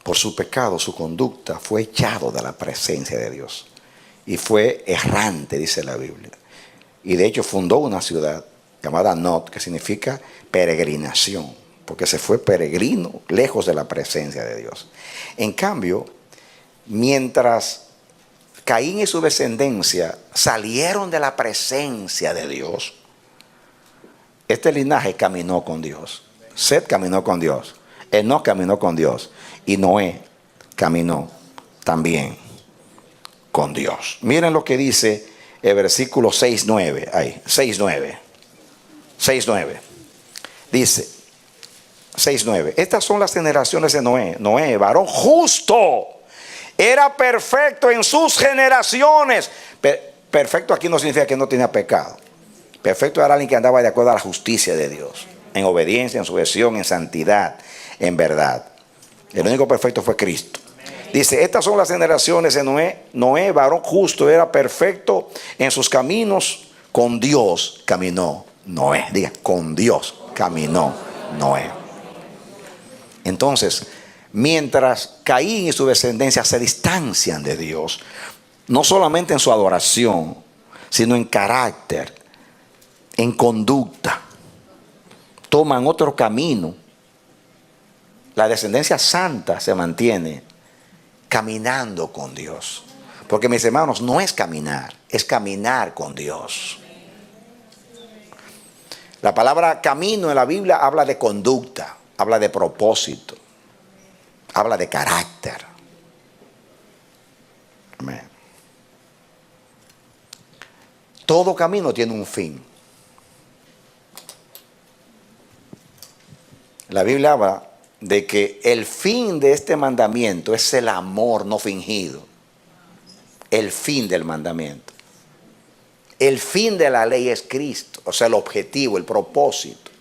por su pecado, su conducta, fue echado de la presencia de Dios y fue errante, dice la Biblia. Y de hecho fundó una ciudad llamada Nod, que significa peregrinación, porque se fue peregrino lejos de la presencia de Dios. En cambio, mientras Caín y su descendencia salieron de la presencia de Dios, este linaje caminó con Dios. Set caminó con Dios, Enoc caminó con Dios y Noé caminó también con Dios. Miren lo que dice el versículo 6:9. Ahí, 6:9. 6:9. Dice 6:9. Estas son las generaciones de Noé. Noé, varón justo, era perfecto en sus generaciones. Perfecto aquí no significa que no tenía pecado. Perfecto era alguien que andaba de acuerdo a la justicia de Dios, en obediencia, en sujeción, en santidad, en verdad. El único perfecto fue Cristo. Dice, estas son las generaciones de Noé. Noé, varón justo, era perfecto en sus caminos. Con Dios caminó Noé. Diga, con Dios caminó Noé. Entonces, mientras Caín y su descendencia se distancian de Dios, no solamente en su adoración, sino en carácter, en conducta, toman otro camino. La descendencia santa se mantiene caminando con Dios. Porque, mis hermanos, no es caminar, es caminar con Dios. La palabra camino en la Biblia habla de conducta, habla de propósito, habla de carácter. Amén. Todo camino tiene un fin. La Biblia habla de que el fin de este mandamiento es el amor no fingido. El fin del mandamiento. El fin de la ley es Cristo, o sea, el objetivo, el propósito.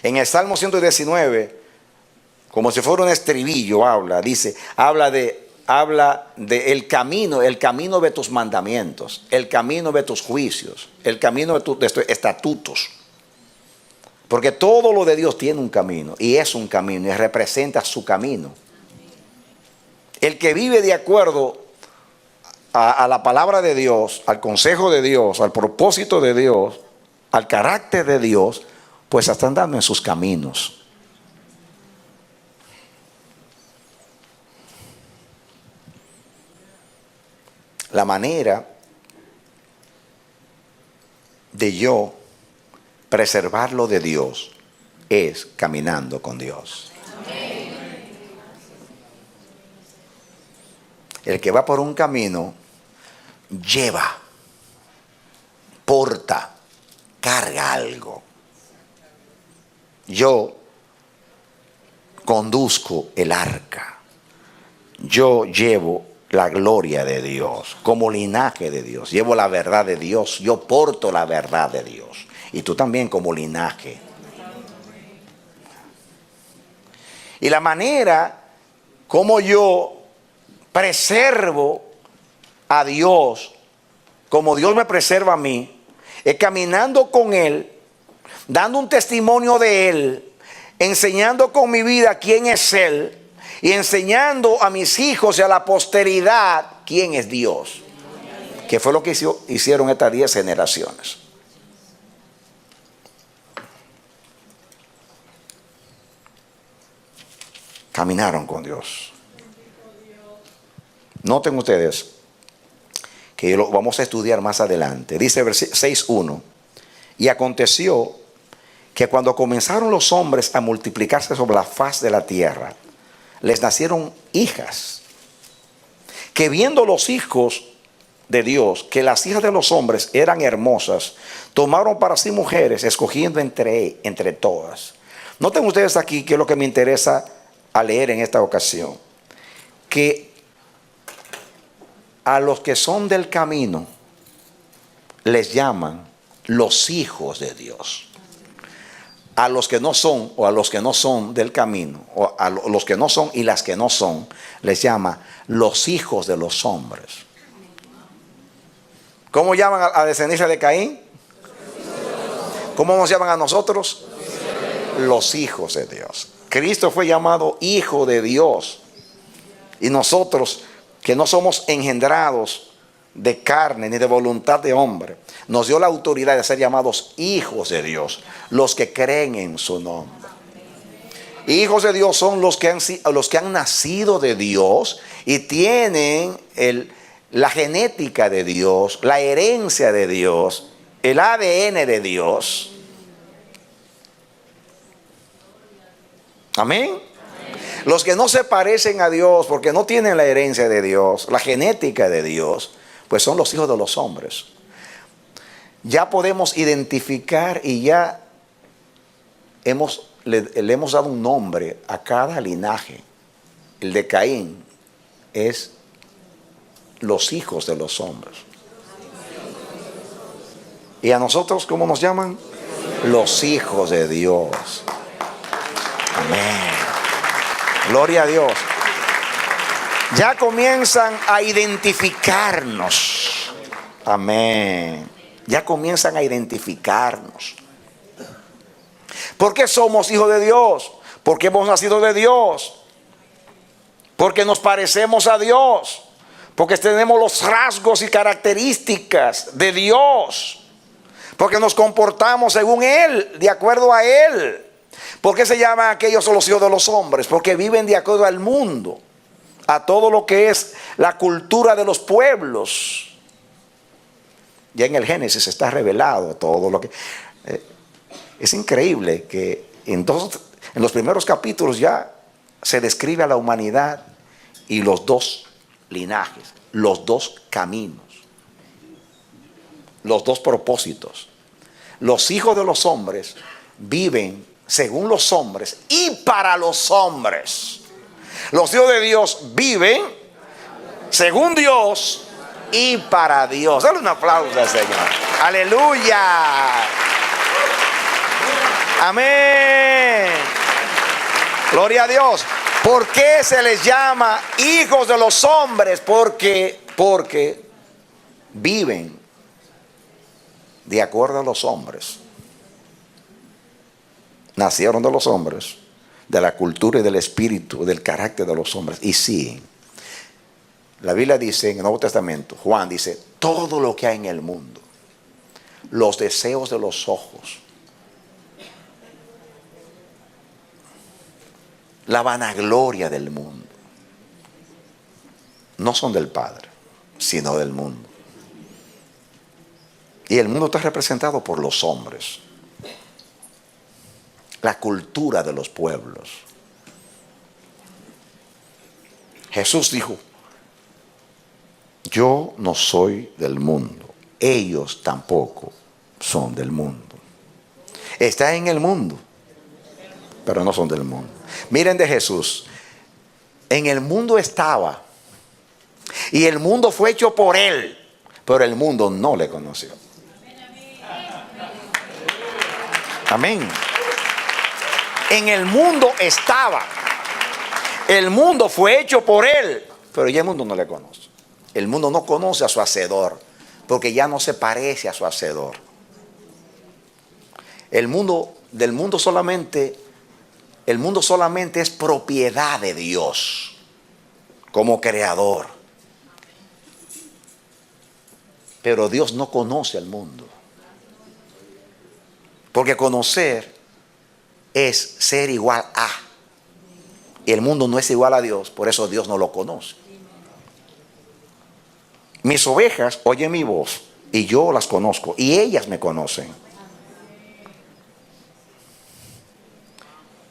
En el Salmo 119, como si fuera un estribillo, habla de el camino de tus mandamientos, el camino de tus juicios, el camino de tus estatutos. Porque todo lo de Dios tiene un camino, y es un camino, y representa su camino. El que vive de acuerdo a la palabra de Dios, al consejo de Dios, al propósito de Dios, al carácter de Dios, pues están andando en sus caminos. La manera de yo preservar lo de Dios es caminando con Dios. El que va por un camino lleva, porta, carga algo. Yo conduzco el arca. Yo llevo la gloria de Dios, como linaje de Dios. Llevo la verdad de Dios. Yo porto la verdad de Dios. Y tú también como linaje. Y la manera como yo preservo a Dios, como Dios me preserva a mí, es caminando con Él, dando un testimonio de Él, enseñando con mi vida quién es Él, y enseñando a mis hijos y a la posteridad quién es Dios. Que fue lo que hicieron estas 10 generaciones. Caminaron con Dios. Noten ustedes que lo vamos a estudiar más adelante. Dice 6:1. Y aconteció que cuando comenzaron los hombres a multiplicarse sobre la faz de la tierra, les nacieron hijas, que viendo los hijos de Dios, que las hijas de los hombres eran hermosas, tomaron para sí mujeres, escogiendo entre todas. Noten ustedes aquí que es lo que me interesa a leer en esta ocasión, que a los que son del camino les llaman los hijos de Dios. A los que no son, o a los que no son del camino, o a los que no son y las que no son, les llama los hijos de los hombres. ¿Cómo llaman a la descendencia de Caín? ¿Cómo nos llaman a nosotros? Los hijos de Dios. Cristo fue llamado hijo de Dios. Y nosotros, que no somos engendrados de carne ni de voluntad de hombre, nos dio la autoridad de ser llamados hijos de Dios, los que creen en su nombre. Hijos de Dios son los que han nacido de Dios y tienen la genética de Dios, la herencia de Dios, el ADN de Dios. Amén. Los que no se parecen a Dios porque no tienen la herencia de Dios, la genética de Dios, pues son los hijos de los hombres. Ya podemos identificar y ya le hemos dado un nombre a cada linaje. El de Caín es los hijos de los hombres. ¿Y a nosotros cómo nos llaman? Los hijos de Dios. Amén. Gloria a Dios. Ya comienzan a identificarnos. Amén. Ya comienzan a identificarnos. ¿Por qué somos hijos de Dios? Porque hemos nacido de Dios. Porque nos parecemos a Dios. Porque tenemos los rasgos y características de Dios. Porque nos comportamos según Él, de acuerdo a Él. ¿Por qué se llaman aquellos los hijos de los hombres? Porque viven de acuerdo al mundo, a todo lo que es la cultura de los pueblos. Ya en el Génesis está revelado todo lo que... es increíble que en los primeros capítulos ya se describe a la humanidad y los dos linajes, los dos caminos, los dos propósitos. Los hijos de los hombres viven según los hombres y para los hombres. Los hijos de Dios viven según Dios y para Dios. Dale un aplauso al Señor. Aleluya. Amén. Gloria a Dios. ¿Por qué se les llama hijos de los hombres? Porque viven de acuerdo a los hombres. Nacieron de los hombres, de la cultura y del espíritu, del carácter de los hombres. Y siguen. La Biblia dice en el Nuevo Testamento, Juan dice, todo lo que hay en el mundo, los deseos de los ojos, la vanagloria del mundo, no son del Padre, sino del mundo. Y el mundo está representado por los hombres, la cultura de los pueblos. Jesús dijo, yo no soy del mundo, ellos tampoco son del mundo. Está en el mundo, pero no son del mundo. Miren de Jesús, en el mundo estaba, y el mundo fue hecho por él, pero el mundo no le conoció. Amén. En el mundo estaba, el mundo fue hecho por él, pero ya el mundo no le conoce. El mundo no conoce a su hacedor, porque ya no se parece a su hacedor. El mundo solamente es propiedad de Dios como creador. Pero Dios no conoce al mundo. Porque conocer es ser igual a. Y el mundo no es igual a Dios, por eso Dios no lo conoce. Mis ovejas oyen mi voz y yo las conozco y ellas me conocen.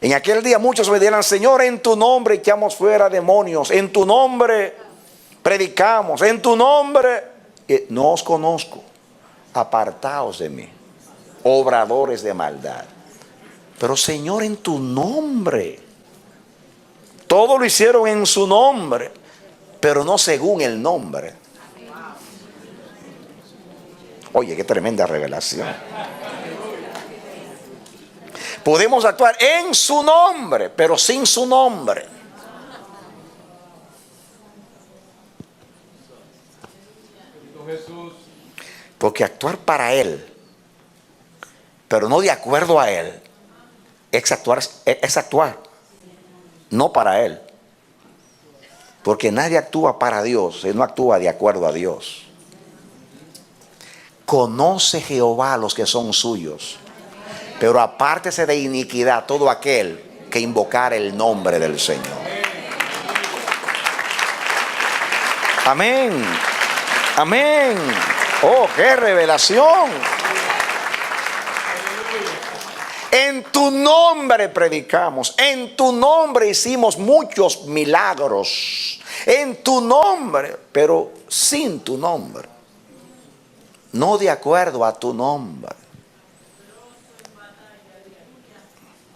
En aquel día muchos me dirán, Señor, en tu nombre echamos fuera demonios, en tu nombre predicamos, en tu nombre no os conozco, apartaos de mí, obradores de maldad. Pero Señor, en tu nombre, todo lo hicieron en su nombre, pero no según el nombre. Oye, qué tremenda revelación. Podemos actuar en su nombre, pero sin su nombre. Porque actuar para Él, pero no de acuerdo a Él, es actuar, no para Él. Porque nadie actúa para Dios, Él no actúa de acuerdo a Dios. Conoce Jehová a los que son suyos, pero apártese de iniquidad todo aquel que invocar el nombre del Señor. Amén. Amén. Oh, qué revelación. En tu nombre predicamos, en tu nombre hicimos muchos milagros, en tu nombre, pero sin tu nombre, no de acuerdo a tu nombre.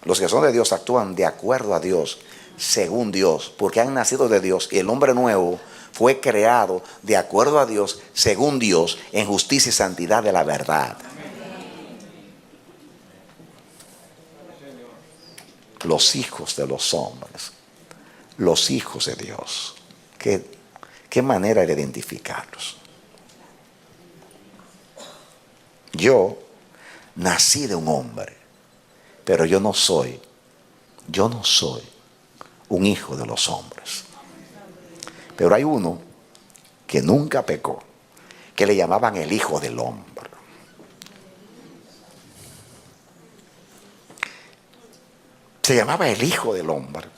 Los que son de Dios actúan de acuerdo a Dios, según Dios, porque han nacido de Dios y el hombre nuevo fue creado de acuerdo a Dios, según Dios, en justicia y santidad de la verdad. Los hijos de los hombres, los hijos de Dios. ¿Qué manera de identificarlos? Yo nací de un hombre, pero yo no soy un hijo de los hombres. Pero hay uno que nunca pecó, que le llamaban el hijo del hombre. Se llamaba el hijo del hombre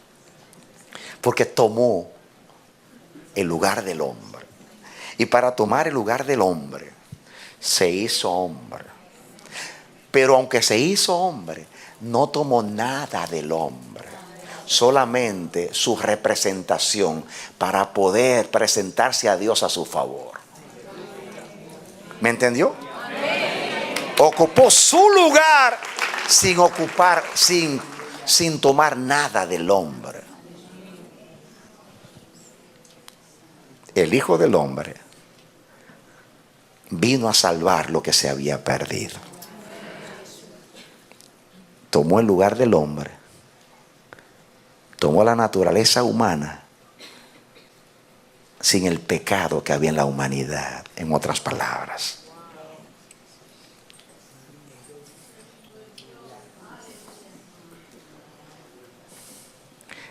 porque tomó el lugar del hombre. Y para tomar el lugar del hombre, se hizo hombre. Pero aunque se hizo hombre, no tomó nada del hombre, solamente su representación para poder presentarse a Dios a su favor. ¿Me entendió? Ocupó su lugar sin tomar nada del hombre. El Hijo del Hombre vino a salvar lo que se había perdido. Tomó el lugar del hombre, tomó la naturaleza humana sin el pecado que había en la humanidad, en otras palabras.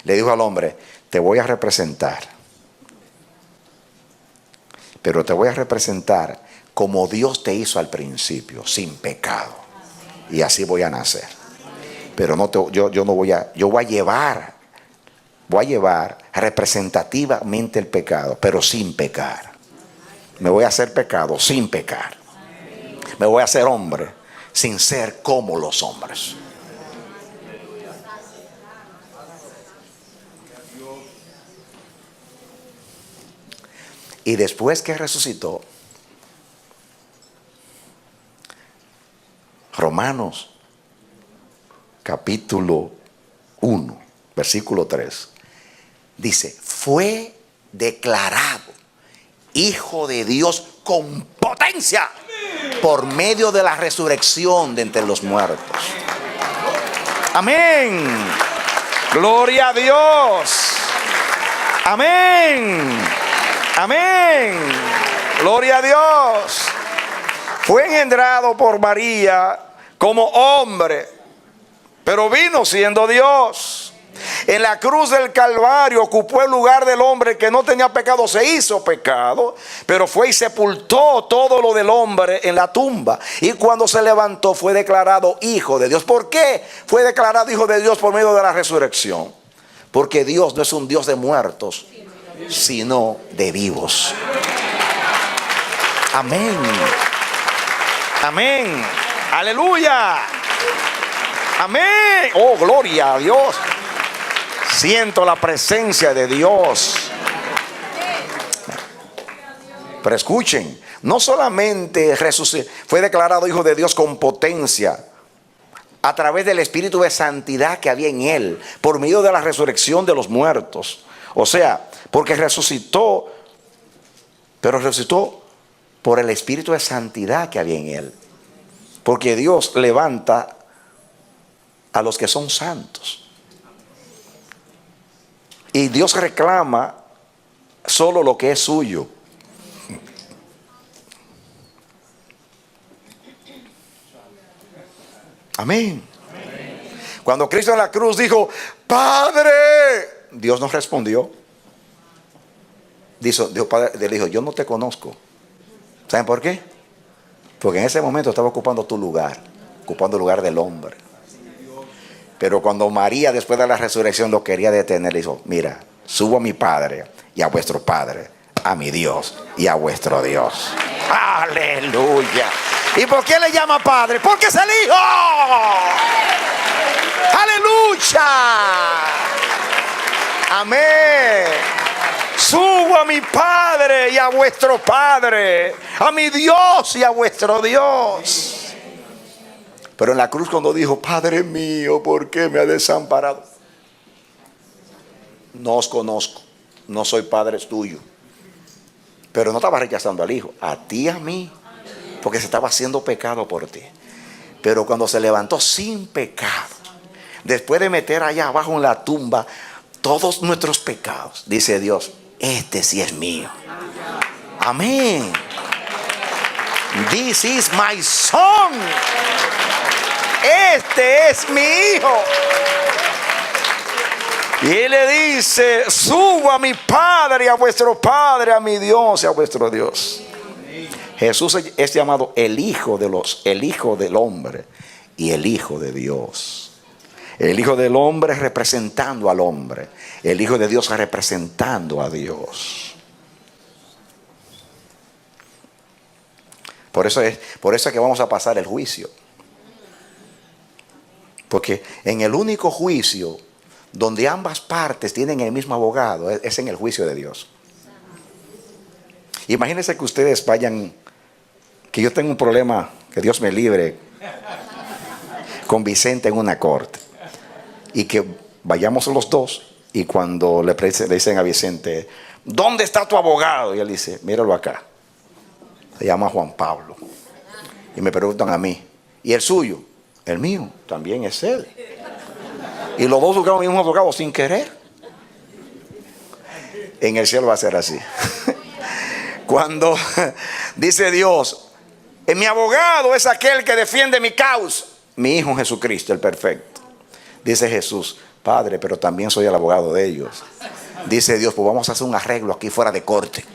Le dijo al hombre, te voy a representar. pero te voy a representar como Dios te hizo al principio, sin pecado. Y así voy a nacer. Pero yo voy a llevar representativamente el pecado, pero sin pecar. Me voy a hacer pecado sin pecar. Me voy a hacer hombre sin ser como los hombres. Y después que resucitó, Romanos capítulo 1, versículo 3, dice, fue declarado Hijo de Dios con potencia por medio de la resurrección de entre los muertos. Amén. Gloria a Dios. Amén. Amén. Gloria a Dios. Fue engendrado por María como hombre, pero vino siendo Dios. En la cruz del Calvario ocupó el lugar del hombre que no tenía pecado, se hizo pecado, pero fue y sepultó todo lo del hombre en la tumba. Y cuando se levantó fue declarado Hijo de Dios. ¿Por qué fue declarado Hijo de Dios por medio de la resurrección? Porque Dios no es un Dios de muertos, sino de vivos. Amén. Amén. Aleluya. Amén. Oh, gloria a Dios. Siento la presencia de Dios. Pero escuchen, no solamente fue declarado Hijo de Dios con potencia a través del Espíritu de santidad que había en él, por medio de la resurrección de los muertos. O sea, porque resucitó, pero resucitó por el Espíritu de santidad que había en él. Porque Dios levanta a los que son santos. Y Dios reclama solo lo que es suyo. Amén. Cuando Cristo en la cruz dijo, Padre, Dios nos respondió. Dijo, Padre, le dijo, yo no te conozco. ¿Saben por qué? Porque en ese momento estaba ocupando tu lugar, ocupando el lugar del hombre. Pero cuando María, después de la resurrección, lo quería detener, le dijo, mira, subo a mi Padre y a vuestro Padre, a mi Dios y a vuestro Dios. Aleluya. ¿Y por qué le llama Padre? Porque es el Hijo. Aleluya. Amén. Subo a mi Padre y a vuestro Padre, a mi Dios y a vuestro Dios. Pero en la cruz cuando dijo, Padre mío, ¿por qué me ha desamparado? No os conozco, no soy padre tuyo. Pero no estaba rechazando al Hijo, a ti y a mí, porque se estaba haciendo pecado por ti. Pero cuando se levantó sin pecado, después de meter allá abajo en la tumba todos nuestros pecados, dice Dios, este sí es mío. Amén. This is my son. Este es mi hijo. Y él le dice, subo a mi Padre y a vuestro Padre, a mi Dios y a vuestro Dios. Jesús es llamado el Hijo del hombre y el Hijo de Dios. El Hijo del hombre representando al hombre, el Hijo de Dios representando a Dios. Por eso es que vamos a pasar el juicio. Porque en el único juicio donde ambas partes tienen el mismo abogado es en el juicio de Dios. Imagínense que ustedes vayan, que yo tengo un problema, que Dios me libre, con Vicente en una corte, y que vayamos los dos, y cuando le dicen a Vicente, ¿dónde está tu abogado? Y él dice, míralo acá, se llama Juan Pablo. Y me preguntan a mí, ¿y el suyo? El mío también es él. Y los dos buscaron el mismo abogado sin querer. En el cielo va a ser así. Cuando dice Dios, mi abogado es aquel que defiende mi causa, mi Hijo Jesucristo, el perfecto. Dice Jesús, Padre, pero también soy el abogado de ellos. Dice Dios, pues vamos a hacer un arreglo aquí fuera de corte.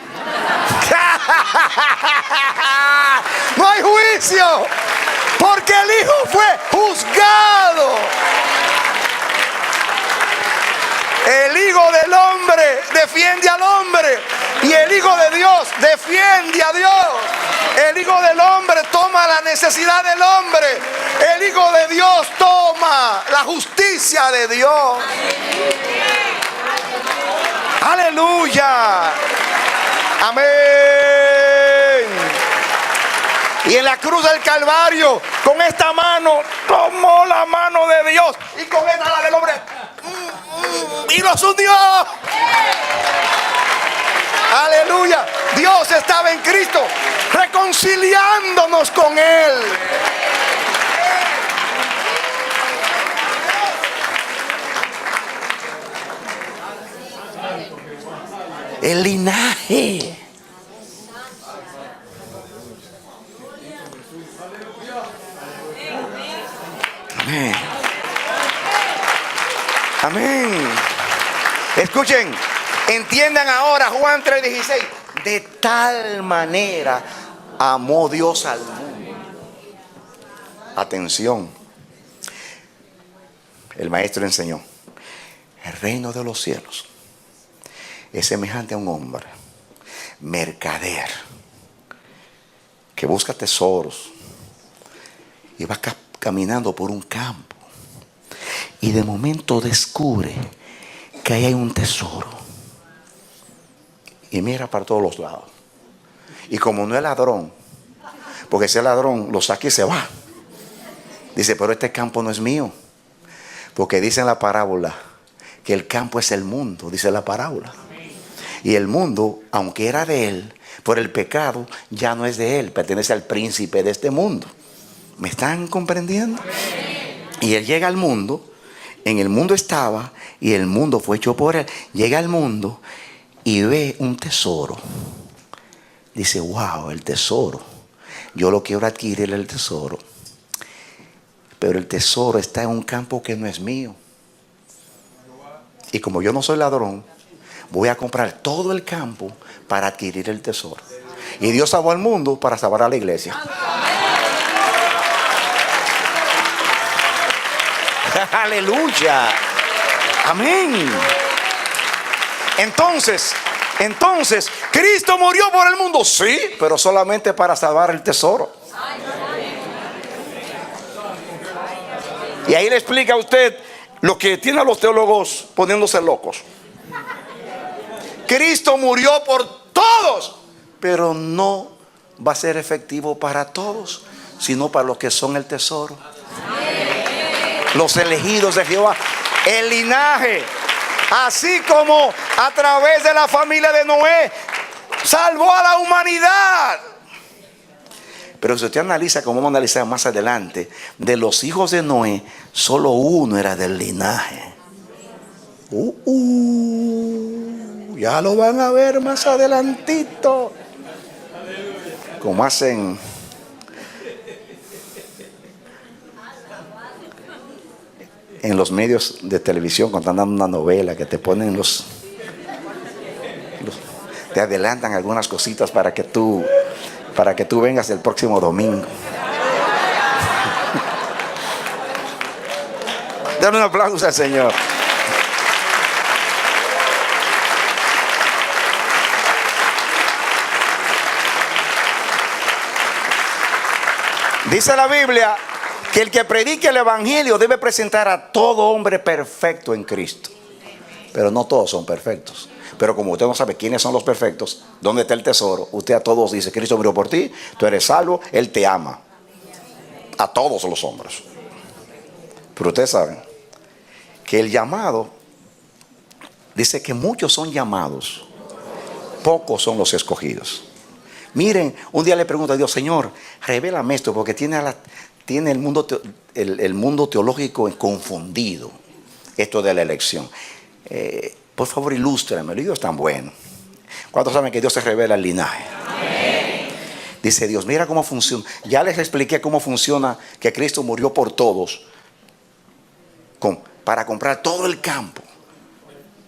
No hay juicio, porque el Hijo fue juzgado. El Hijo del Hombre defiende al hombre y el Hijo de Dios defiende a Dios. El Hijo del Hombre toma la necesidad del hombre. El Hijo de Dios toma la justicia de Dios. Aleluya. Amén. Y en la cruz del Calvario, con esta mano, tomó la mano de Dios y con esta la del hombre y los unió. Aleluya. Dios estaba en Cristo reconciliándonos con Él. El linaje. Amén. Amén. Escuchen, entiendan ahora Juan 3:16. De tal manera amó Dios al mundo. Atención. El maestro enseñó: el reino de los cielos es semejante a un hombre mercader que busca tesoros y va caminando por un campo y de momento descubre que ahí hay un tesoro y mira para todos los lados, y como no es ladrón, porque ese ladrón lo saca y se va, dice: pero este campo no es mío, porque dice en la parábola que el campo es el mundo, dice la parábola. Y el mundo, aunque era de él, por el pecado ya no es de él, pertenece al príncipe de este mundo. ¿Me están comprendiendo? Y él llega al mundo, en el mundo estaba y el mundo fue hecho por él. Llega al mundo y ve un tesoro. Dice: wow, el tesoro. Yo lo quiero adquirir, el tesoro. Pero el tesoro está en un campo que no es mío. Y como yo no soy ladrón, voy a comprar todo el campo para adquirir el tesoro. Y Dios salvó al mundo para salvar a la iglesia. Aleluya. Amén. Entonces, ¿Cristo murió por el mundo? Sí, pero solamente para salvar el tesoro. Y ahí le explica a usted lo que tiene a los teólogos poniéndose locos. Cristo murió por todos, pero no va a ser efectivo para todos, sino para los que son el tesoro. Los elegidos de Jehová, el linaje. Así como a través de la familia de Noé salvó a la humanidad. Pero si usted analiza, como vamos a analizar más adelante, de los hijos de Noé, solo uno era del linaje. Ya lo van a ver más adelantito. Como hacen en los medios de televisión cuando están dando una novela, que te ponen te adelantan algunas cositas para que tú vengas el próximo domingo. Dale un aplauso al Señor. Dice la Biblia que el que predique el evangelio debe presentar a todo hombre perfecto en Cristo. Pero no todos son perfectos. Pero como usted no sabe quiénes son los perfectos, dónde está el tesoro, usted a todos dice: Cristo murió por ti, tú eres salvo, Él te ama. A todos los hombres. Pero ustedes saben que el llamado, dice que muchos son llamados, pocos son los escogidos. Miren, un día le pregunto a Dios: Señor, revélame esto, porque tiene el mundo teológico confundido, esto de la elección. Por favor, ilústrame. Dios es tan bueno. ¿Cuántos saben que Dios se revela el linaje? Amén. Dice Dios: mira cómo funciona. Ya les expliqué cómo funciona, que Cristo murió por todos para comprar todo el campo,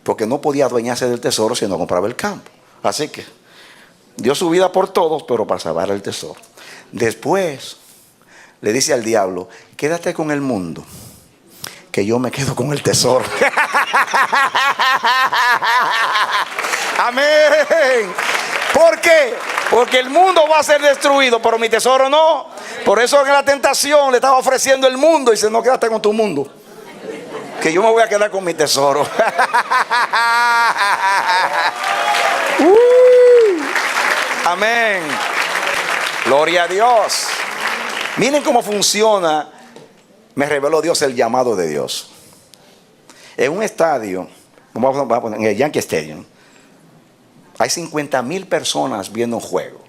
porque no podía adueñarse del tesoro si no compraba el campo. Así que dio su vida por todos, pero para salvar el tesoro. Después le dice al diablo, quédate con el mundo, que yo me quedo con el tesoro. Amén. ¿Por qué? Porque el mundo va a ser destruido, pero mi tesoro no. Por eso en la tentación le estaba ofreciendo el mundo y dice, no, quédate con tu mundo, que yo me voy a quedar con mi tesoro. Amén. Gloria a Dios. Miren cómo funciona. Me reveló Dios el llamado de Dios. En un estadio, vamos a poner en el Yankee Stadium, hay 50,000 personas viendo un juego.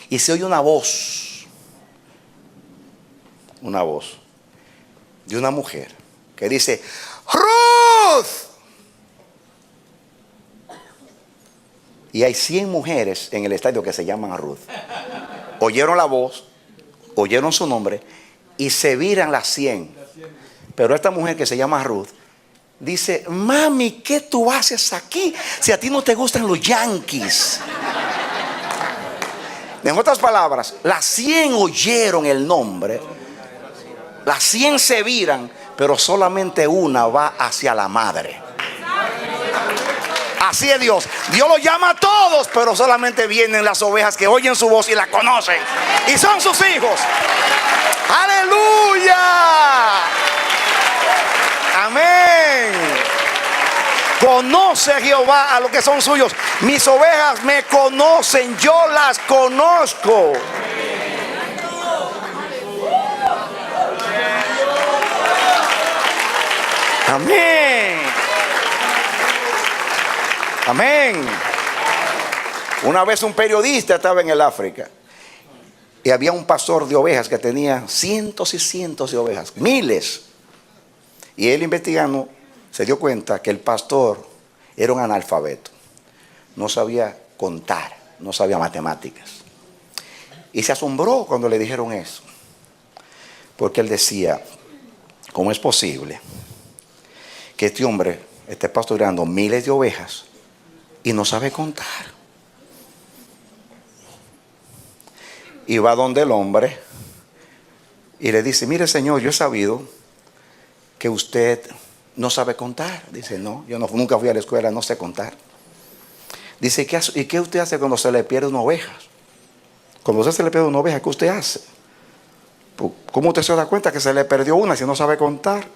Y se oye una voz de una mujer que dice, ¡Ruth! Y hay 100 mujeres en el estadio que se llaman Ruth. Oyeron la voz, oyeron su nombre y se viran las 100. Pero esta mujer que se llama Ruth dice, mami, ¿qué tú haces aquí? Si a ti no te gustan los Yankees. En otras palabras, las 100 oyeron el nombre, las 100 se viran, pero solamente una va hacia la madre. Así es Dios. Dios lo llama a todos, pero solamente vienen las ovejas que oyen su voz y la conocen. Y son sus hijos. ¡Aleluya! Amén. Conoce Jehová a los que son suyos. Mis ovejas me conocen, yo las conozco. Amén. Amén. Una vez un periodista estaba en el África y había un pastor de ovejas que tenía cientos y cientos de ovejas, miles. Y él, investigando, se dio cuenta que el pastor era un analfabeto. No sabía contar, no sabía matemáticas. Y se asombró cuando le dijeron eso. Porque él decía, ¿cómo es posible que este hombre esté pastoreando miles de ovejas y no sabe contar? Y va donde el hombre y le dice, mire señor, yo he sabido que usted no sabe contar. Dice, no, yo nunca fui a la escuela, no sé contar. Dice, ¿y qué usted hace cuando se le pierde una oveja? Cuando a usted se le pierde una oveja, ¿qué usted hace? ¿Cómo usted se da cuenta que se le perdió una si no sabe contar?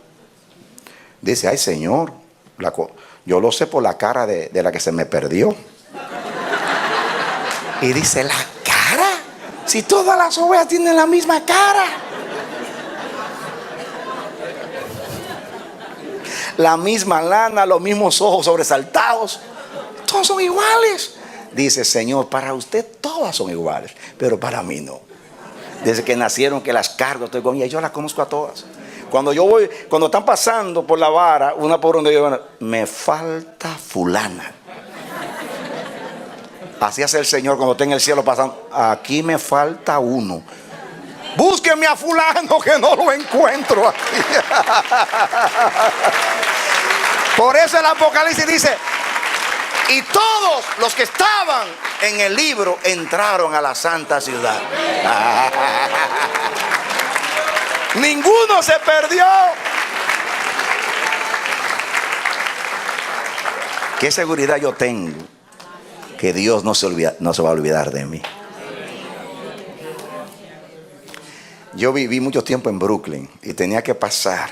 Dice, ay señor, yo lo sé por la cara de la que se me perdió. Y dice, ¿la cara? Si todas las ovejas tienen la misma cara. La misma lana, los mismos ojos sobresaltados. Todos son iguales. Dice, Señor, para usted todas son iguales, pero para mí no. Desde que nacieron que las cargo, estoy con ellas, yo las conozco a todas. Cuando están pasando por la vara, una por donde yo, me falta fulana. Así hace el Señor cuando está en el cielo pasando. Aquí me falta uno. Búsquenme a fulano que no lo encuentro aquí. Por eso el Apocalipsis dice, y todos los que estaban en el libro entraron a la santa ciudad. Ninguno se perdió. ¿Qué seguridad yo tengo? Que Dios no se va a olvidar de mí. Yo viví mucho tiempo en Brooklyn y tenía que pasar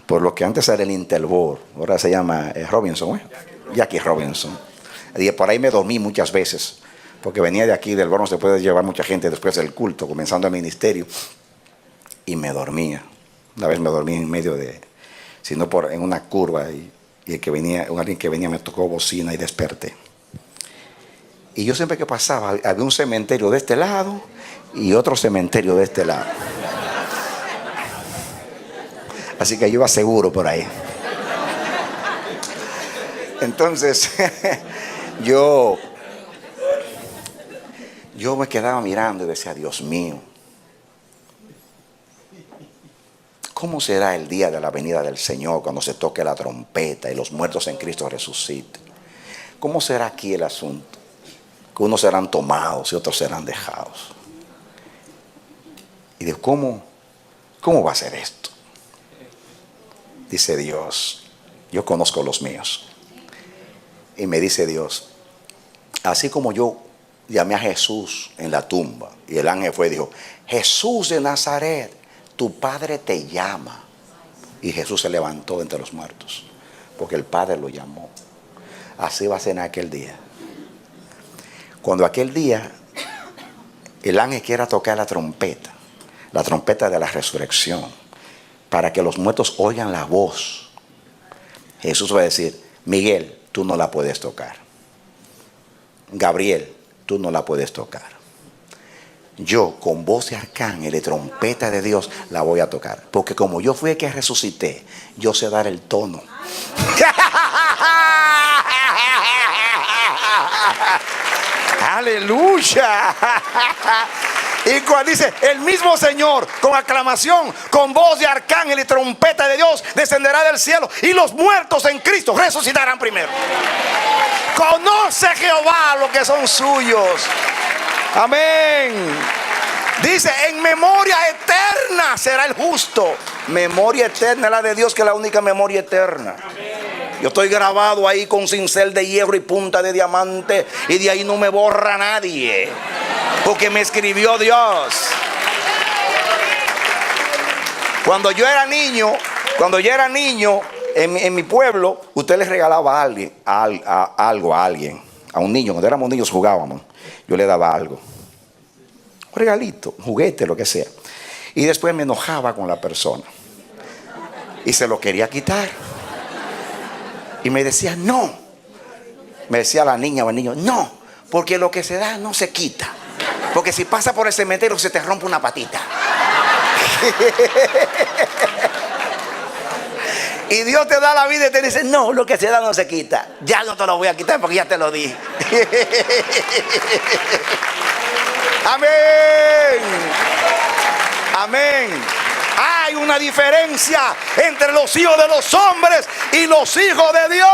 por lo que antes era el Interboard, ahora se llama Robinson, Jackie Robinson. Y por ahí me dormí muchas veces, porque venía de aquí, del Bronx, se puede llevar mucha gente después del culto, comenzando el ministerio, y me dormía. Una vez me dormí en medio en una curva, y alguien que venía me tocó bocina y desperté. Y yo siempre que pasaba, había un cementerio de este lado y otro cementerio de este lado. Así que yo iba seguro por ahí. Entonces, yo me quedaba mirando y decía, Dios mío, ¿cómo será el día de la venida del Señor cuando se toque la trompeta y los muertos en Cristo resuciten? ¿cómo será aquí el asunto? Que unos serán tomados y otros serán dejados. Y digo, ¿cómo va a ser esto? Dice Dios, yo conozco los míos. Y me dice Dios, así como yo llamé a Jesús en la tumba, y el ángel fue y dijo, Jesús de Nazaret, tu padre te llama. Y Jesús se levantó entre los muertos, porque el Padre lo llamó. Así va a ser en aquel día. Cuando aquel día el ángel quiera tocar la trompeta de la resurrección, para que los muertos oigan la voz, Jesús va a decir, Miguel, tú no la puedes tocar. Gabriel, tú no la puedes tocar. Yo con voz de arcángel y trompeta de Dios la voy a tocar, porque como yo fui el que resucité, yo sé dar el tono. Aleluya. Y cuando dice el mismo Señor, con aclamación, con voz de arcángel y trompeta de Dios, descenderá del cielo, y los muertos en Cristo resucitarán primero. Conoce Jehová lo que son suyos. Amén. Dice, en memoria eterna será el justo. Memoria eterna es la de Dios, que es la única memoria eterna. Yo estoy grabado ahí con cincel de hierro y punta de diamante, y de ahí no me borra nadie, porque me escribió Dios. Cuando yo era niño, en mi pueblo, usted le regalaba a alguien, algo a alguien, a un niño. Cuando éramos niños jugábamos, yo le daba algo, un regalito, un juguete, lo que sea. Y después me enojaba con la persona y se lo quería quitar. Y me decía, no. Me decía la niña o el niño, no, porque lo que se da no se quita. Porque si pasa por el cementerio se te rompe una patita. Y Dios te da la vida y te dice, no, lo que se da no se quita. Ya no te lo voy a quitar porque ya te lo di. Amén. Amén. Hay una diferencia entre los hijos de los hombres y los hijos de Dios.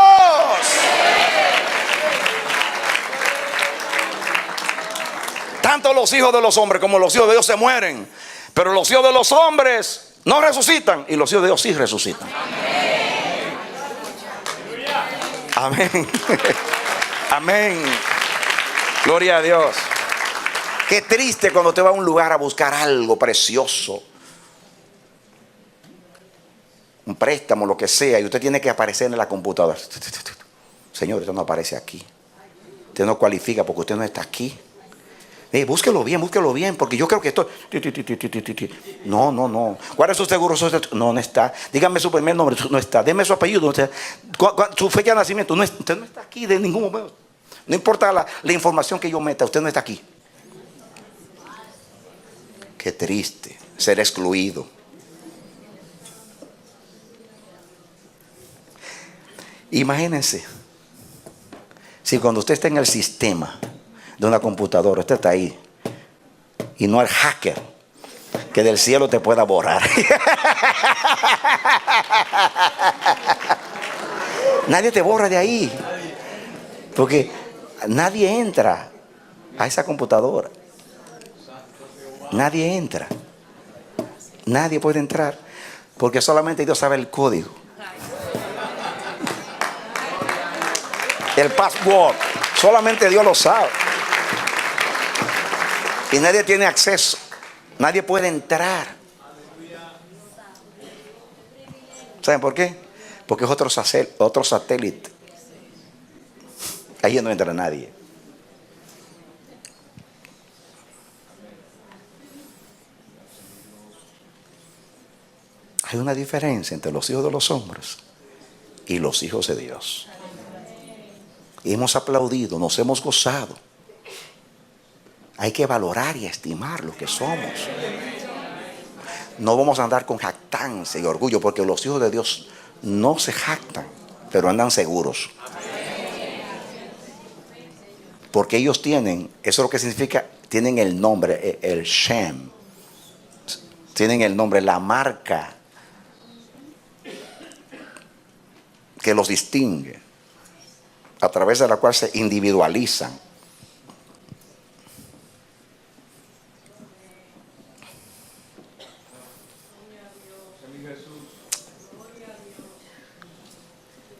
Tanto los hijos de los hombres como los hijos de Dios se mueren, pero los hijos de los hombres no resucitan, y los hijos de Dios sí resucitan. Amén. Amén. Gloria a Dios. Qué triste cuando te vas a un lugar a buscar algo precioso, un préstamo, lo que sea, y usted tiene que aparecer en la computadora. Señor, usted no aparece aquí. Usted no cualifica porque usted no está aquí. Búsquelo bien, porque yo creo que esto. No. ¿Cuál es su seguro? No, no está. Dígame su primer nombre, no está. Deme su apellido, no está. Su fecha de nacimiento, usted no está aquí de ningún momento. No importa la información que yo meta, usted no está aquí. Qué triste ser excluido. Imagínense si cuando usted está en el sistema de una computadora, usted está ahí y no el hacker que del cielo te pueda borrar. Nadie te borra de ahí, porque nadie entra a esa computadora. Nadie entra. Nadie puede entrar, porque solamente Dios sabe el código. El password, solamente Dios lo sabe. Y nadie tiene acceso. Nadie puede entrar. ¿Saben por qué? Porque es otro satélite. Ahí no entra nadie. Hay una diferencia entre los hijos de los hombres y los hijos de Dios. Y hemos aplaudido, nos hemos gozado. Hay que valorar y estimar lo que somos. No vamos a andar con jactancia y orgullo, porque los hijos de Dios no se jactan, pero andan seguros. Porque ellos tienen, eso es lo que significa, tienen el nombre, el Shem. Tienen el nombre, la marca que los distingue. a través de la cual se individualizan.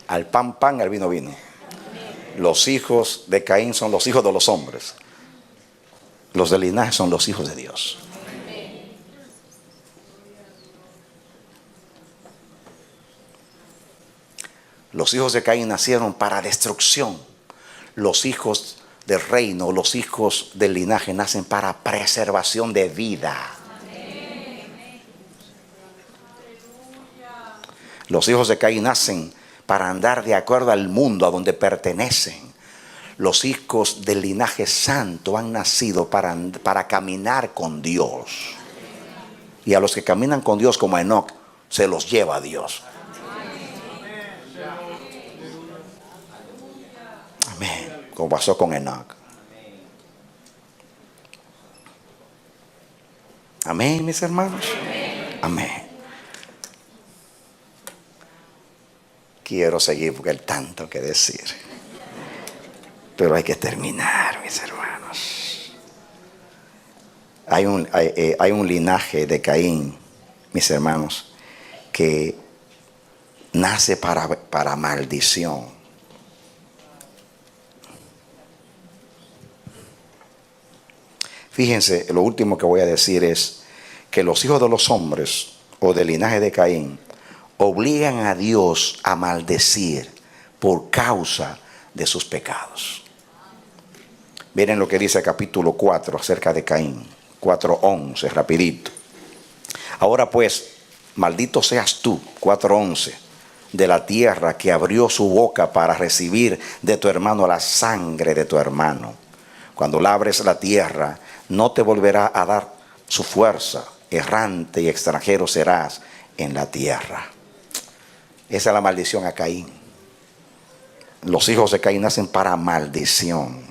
Al pan, pan, al vino, vino. Los hijos de Caín son los hijos de los hombres. Los del linaje son los hijos de Dios. Los hijos de Caín nacieron para destrucción. Los hijos del reino, los hijos del linaje nacen para preservación de vida. Los hijos de Caín nacen para andar de acuerdo al mundo a donde pertenecen. Los hijos del linaje santo han nacido para caminar con Dios. Y a los que caminan con Dios como Enoc, se los lleva a Dios. Amén. Como pasó con Enoc. Amén, mis hermanos. Amén. Quiero seguir porque hay tanto que decir. Pero hay que terminar, mis hermanos. Hay un linaje de Caín, mis hermanos, que nace para maldición. Fíjense, lo último que voy a decir es que los hijos de los hombres o del linaje de Caín obligan a Dios a maldecir por causa de sus pecados. Miren lo que dice el capítulo 4 acerca de Caín. 4:11, rapidito. Ahora pues, maldito seas tú, 4:11, de la tierra que abrió su boca para recibir de tu hermano la sangre de tu hermano. Cuando labres la tierra, no te volverá a dar su fuerza. Errante y extranjero serás en la tierra. Esa es la maldición a Caín. Los hijos de Caín nacen para maldición.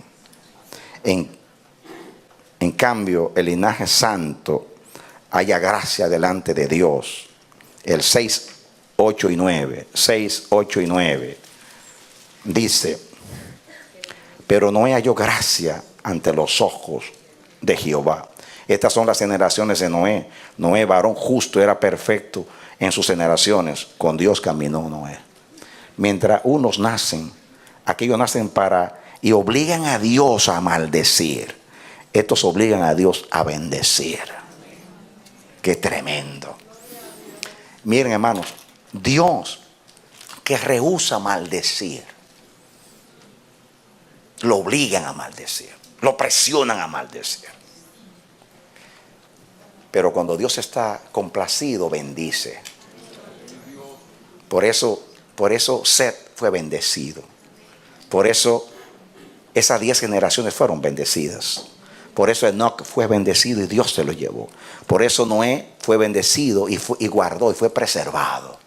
En cambio, el linaje santo halla gracia delante de Dios. El 6, 8 y 9. 6, 8 y 9. Dice: pero no halló gracia ante los ojos de Jehová. Estas son las generaciones de Noé. Noé, varón justo, era perfecto en sus generaciones. Con Dios caminó Noé. Mientras unos nacen, aquellos nacen y obligan a Dios a maldecir. Estos obligan a Dios a bendecir. Qué tremendo. Miren, hermanos, Dios que rehúsa maldecir, lo obligan a maldecir, lo presionan a maldecir. Pero cuando Dios está complacido, bendice. Por eso Set fue bendecido. Por eso esas 10 generaciones fueron bendecidas. Por eso Enoc fue bendecido y Dios se lo llevó. Por eso Noé fue bendecido y guardó y fue preservado.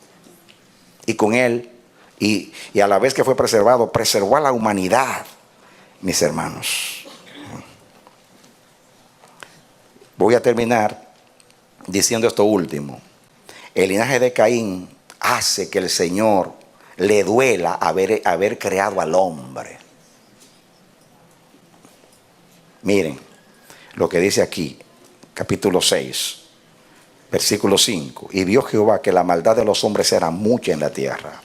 Y con él, y a la vez que fue preservado, preservó a la humanidad, mis hermanos. Voy a terminar diciendo esto último. El linaje de Caín hace que el Señor le duela haber creado al hombre. Miren lo que dice aquí, capítulo 6, versículo 5. Y vio Jehová que la maldad de los hombres era mucha en la tierra,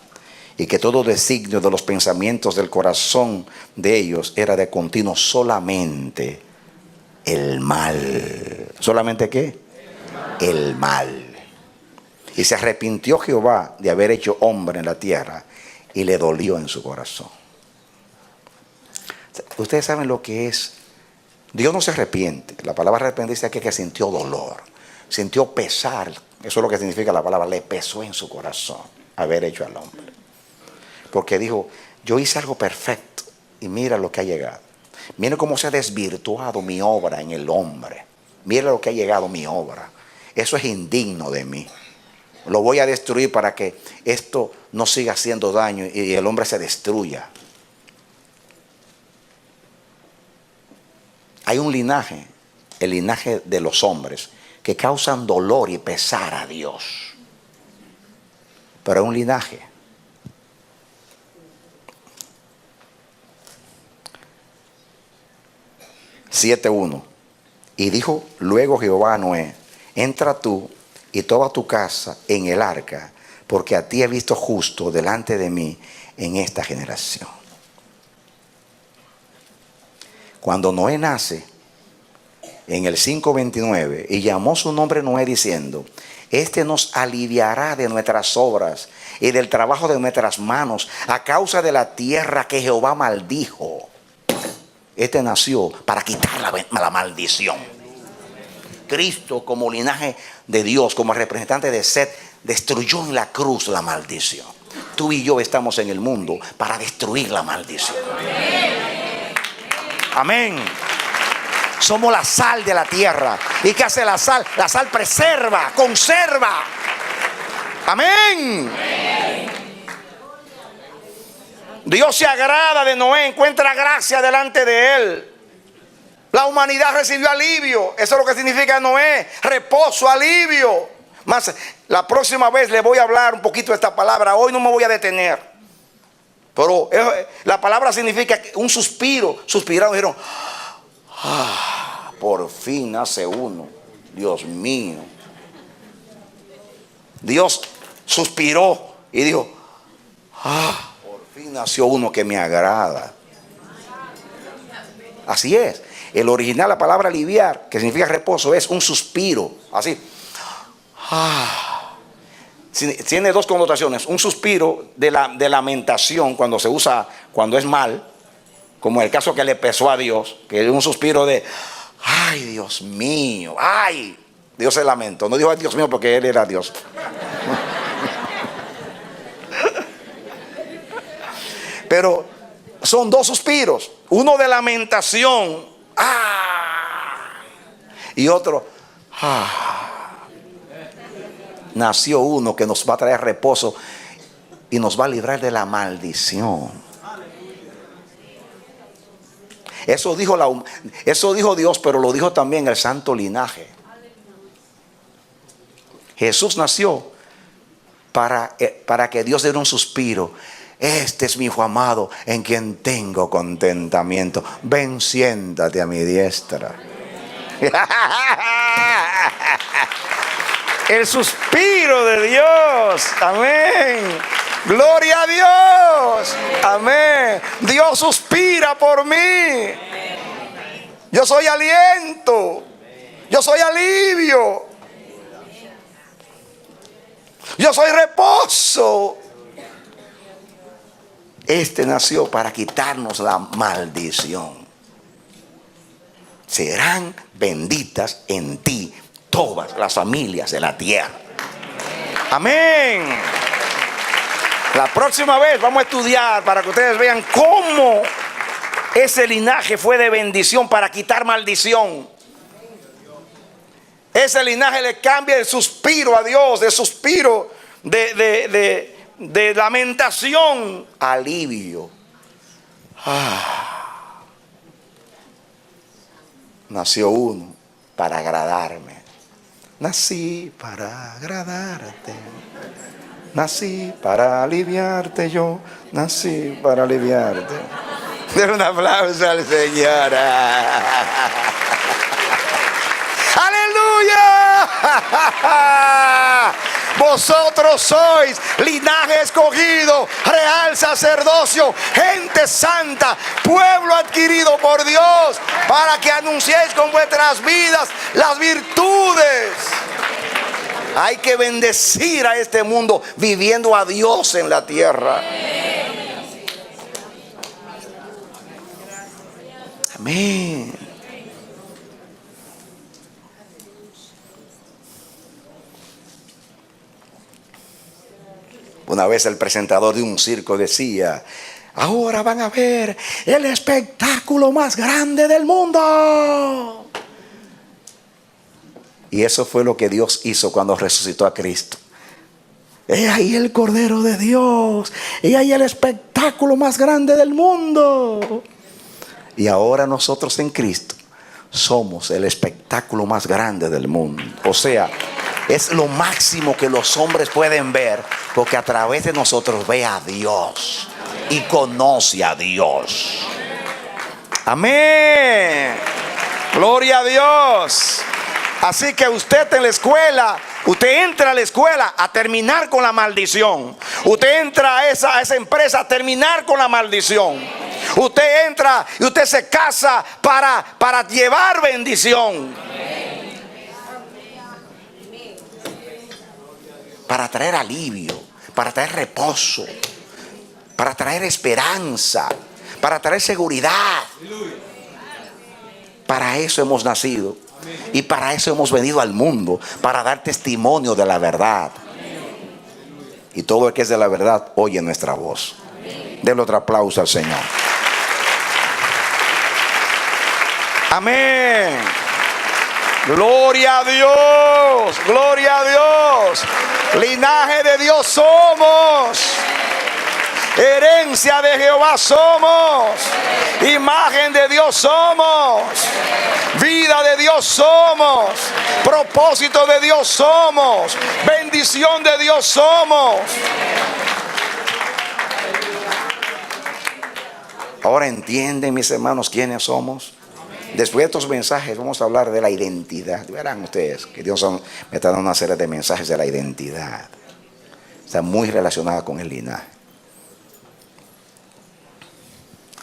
y que todo designio de los pensamientos del corazón de ellos era de continuo solamente el mal. ¿Solamente qué? El mal. Y se arrepintió Jehová de haber hecho hombre en la tierra, y le dolió en su corazón. Ustedes saben lo que es. Dios no se arrepiente. La palabra arrepentirse aquí es que sintió dolor, sintió pesar. Eso es lo que significa la palabra. Le pesó en su corazón haber hecho al hombre. Porque dijo: yo hice algo perfecto y mira lo que ha llegado. Mira cómo se ha desvirtuado mi obra en el hombre. Mira lo que ha llegado mi obra. Eso es indigno de mí. Lo voy a destruir para que esto no siga haciendo daño y el hombre se destruya. Hay un linaje, el linaje de los hombres, que causan dolor y pesar a Dios. Pero hay un linaje 7:1. Y dijo luego Jehová a Noé: entra tú y toda tu casa en el arca, porque a ti he visto justo delante de mí en esta generación. Cuando Noé nace, en el 5:29, y llamó su nombre Noé diciendo: este nos aliviará de nuestras obras y del trabajo de nuestras manos, a causa de la tierra que Jehová maldijo. Este nació para quitar la maldición. Cristo, como linaje de Dios, como representante de Set, destruyó en la cruz la maldición. Tú y yo estamos en el mundo para destruir la maldición. Amén. Somos la sal de la tierra. ¿Y qué hace la sal? La sal preserva, conserva. Amén. Dios se agrada de Noé, encuentra gracia delante de él. La humanidad recibió alivio. Eso es lo que significa Noé: reposo, alivio. Más, la próxima vez le voy a hablar un poquito de esta palabra. Hoy no me voy a detener. Pero la palabra significa un suspiro. Suspiraron y dijeron: por fin nace uno. Dios mío. Dios suspiró y dijo: por fin nació uno que me agrada. Así es. El original, la palabra aliviar, que significa reposo, es un suspiro. Así. Tiene dos connotaciones. Un suspiro de lamentación, cuando se usa, cuando es mal, como el caso que le pesó a Dios, que es un suspiro de: ay, Dios mío, ay. Dios se lamentó. No dijo ay, Dios mío, porque él era Dios. Pero son dos suspiros. Uno de lamentación, y otro, nació uno que nos va a traer reposo y nos va a librar de la maldición. Eso dijo Dios, pero lo dijo también el santo linaje. Jesús nació para que Dios diera un suspiro: este es mi hijo amado, en quien tengo contentamiento. Ven, siéntate a mi diestra. El suspiro de Dios. Amén. Gloria a Dios. Amén. Dios suspira por mí. Yo soy aliento. Yo soy alivio. Yo soy reposo. Este nació para quitarnos la maldición. Serán benditas en ti todas las familias de la tierra. Amén. La próxima vez vamos a estudiar para que ustedes vean cómo ese linaje fue de bendición para quitar maldición. Ese linaje le cambia el suspiro a Dios, de suspiro de lamentación a alivio. Nació uno para agradarme. Nací para agradarte. Nací para aliviarte yo. Nací para aliviarte. Den un aplauso al Señor. ¡Aleluya! Vosotros sois linaje escogido, real sacerdocio, gente santa, pueblo adquirido por Dios, para que anunciéis con vuestras vidas las virtudes. Hay que bendecir a este mundo viviendo a Dios en la tierra. Amén. Una vez el presentador de un circo decía: ahora van a ver el espectáculo más grande del mundo. Y eso fue lo que Dios hizo cuando resucitó a Cristo. He ahí el Cordero de Dios. He ahí el espectáculo más grande del mundo. Y ahora nosotros en Cristo somos el espectáculo más grande del mundo. O sea, es lo máximo que los hombres pueden ver, porque a través de nosotros ve a Dios y conoce a Dios. Amén. Gloria a Dios. Así que usted en la escuela, usted entra a la escuela a terminar con la maldición. Usted entra a esa empresa a terminar con la maldición. Usted entra y usted se casa para llevar bendición. Para traer alivio, para traer reposo, para traer esperanza, para traer seguridad. Para eso hemos nacido y para eso hemos venido al mundo, para dar testimonio de la verdad. Y todo el que es de la verdad oye nuestra voz. Denle otro aplauso al Señor. Amén. Gloria a Dios, gloria a Dios. Linaje de Dios somos. Herencia de Jehová somos. Imagen de Dios somos. Vida de Dios somos. Propósito de Dios somos. Bendición de Dios somos. Ahora entienden, mis hermanos, quiénes somos. Después de estos mensajes vamos a hablar de la identidad. Verán ustedes que Dios me está dando una serie de mensajes de la identidad. Está muy relacionada con el linaje.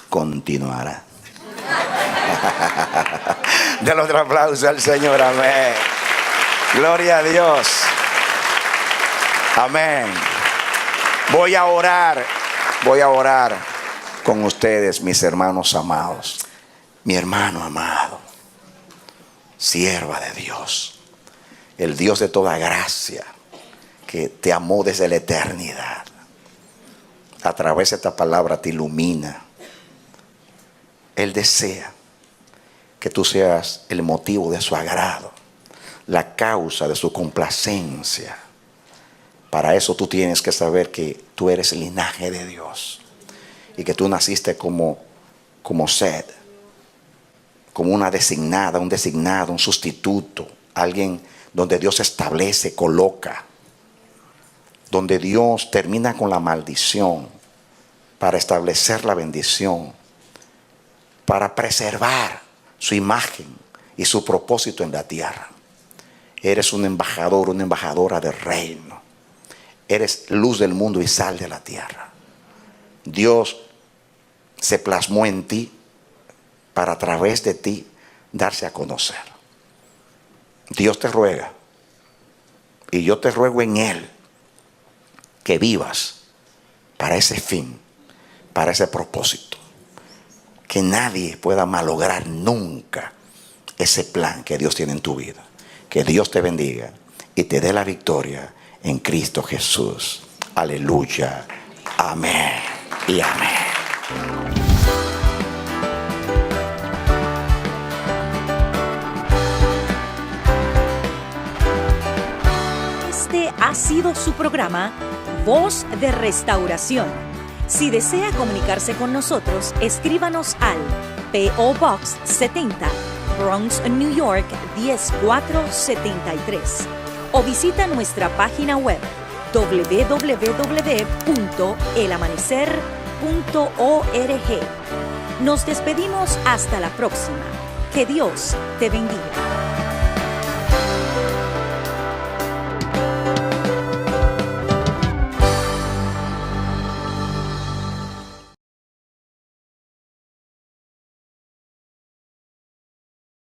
Continuará. Denle otro aplauso al Señor. Amén. Gloria a Dios. Amén. Voy a orar con ustedes, mis hermanos amados. Mi hermano amado, sierva de Dios, el Dios de toda gracia, que te amó desde la eternidad, a través de esta palabra te ilumina. Él desea que tú seas el motivo de su agrado, la causa de su complacencia. Para eso tú tienes que saber que tú eres el linaje de Dios y que tú naciste como Seth, como una designada, un designado, un sustituto, alguien donde Dios establece, coloca, donde Dios termina con la maldición para establecer la bendición, para preservar su imagen y su propósito en la tierra. Eres un embajador, una embajadora del reino. Eres luz del mundo y sal de la tierra. Dios se plasmó en ti para a través de ti darse a conocer. Dios te ruega, y yo te ruego en Él, que vivas para ese fin, para ese propósito. Que nadie pueda malograr nunca ese plan que Dios tiene en tu vida. Que Dios te bendiga y te dé la victoria en Cristo Jesús. Aleluya. Amén y amén. Este ha sido su programa Voz de Restauración. Si desea comunicarse con nosotros, escríbanos al P.O. Box 70, Bronx, New York 10473 o visita nuestra página web www.elamanecer.org. Nos despedimos hasta la próxima. Que Dios te bendiga.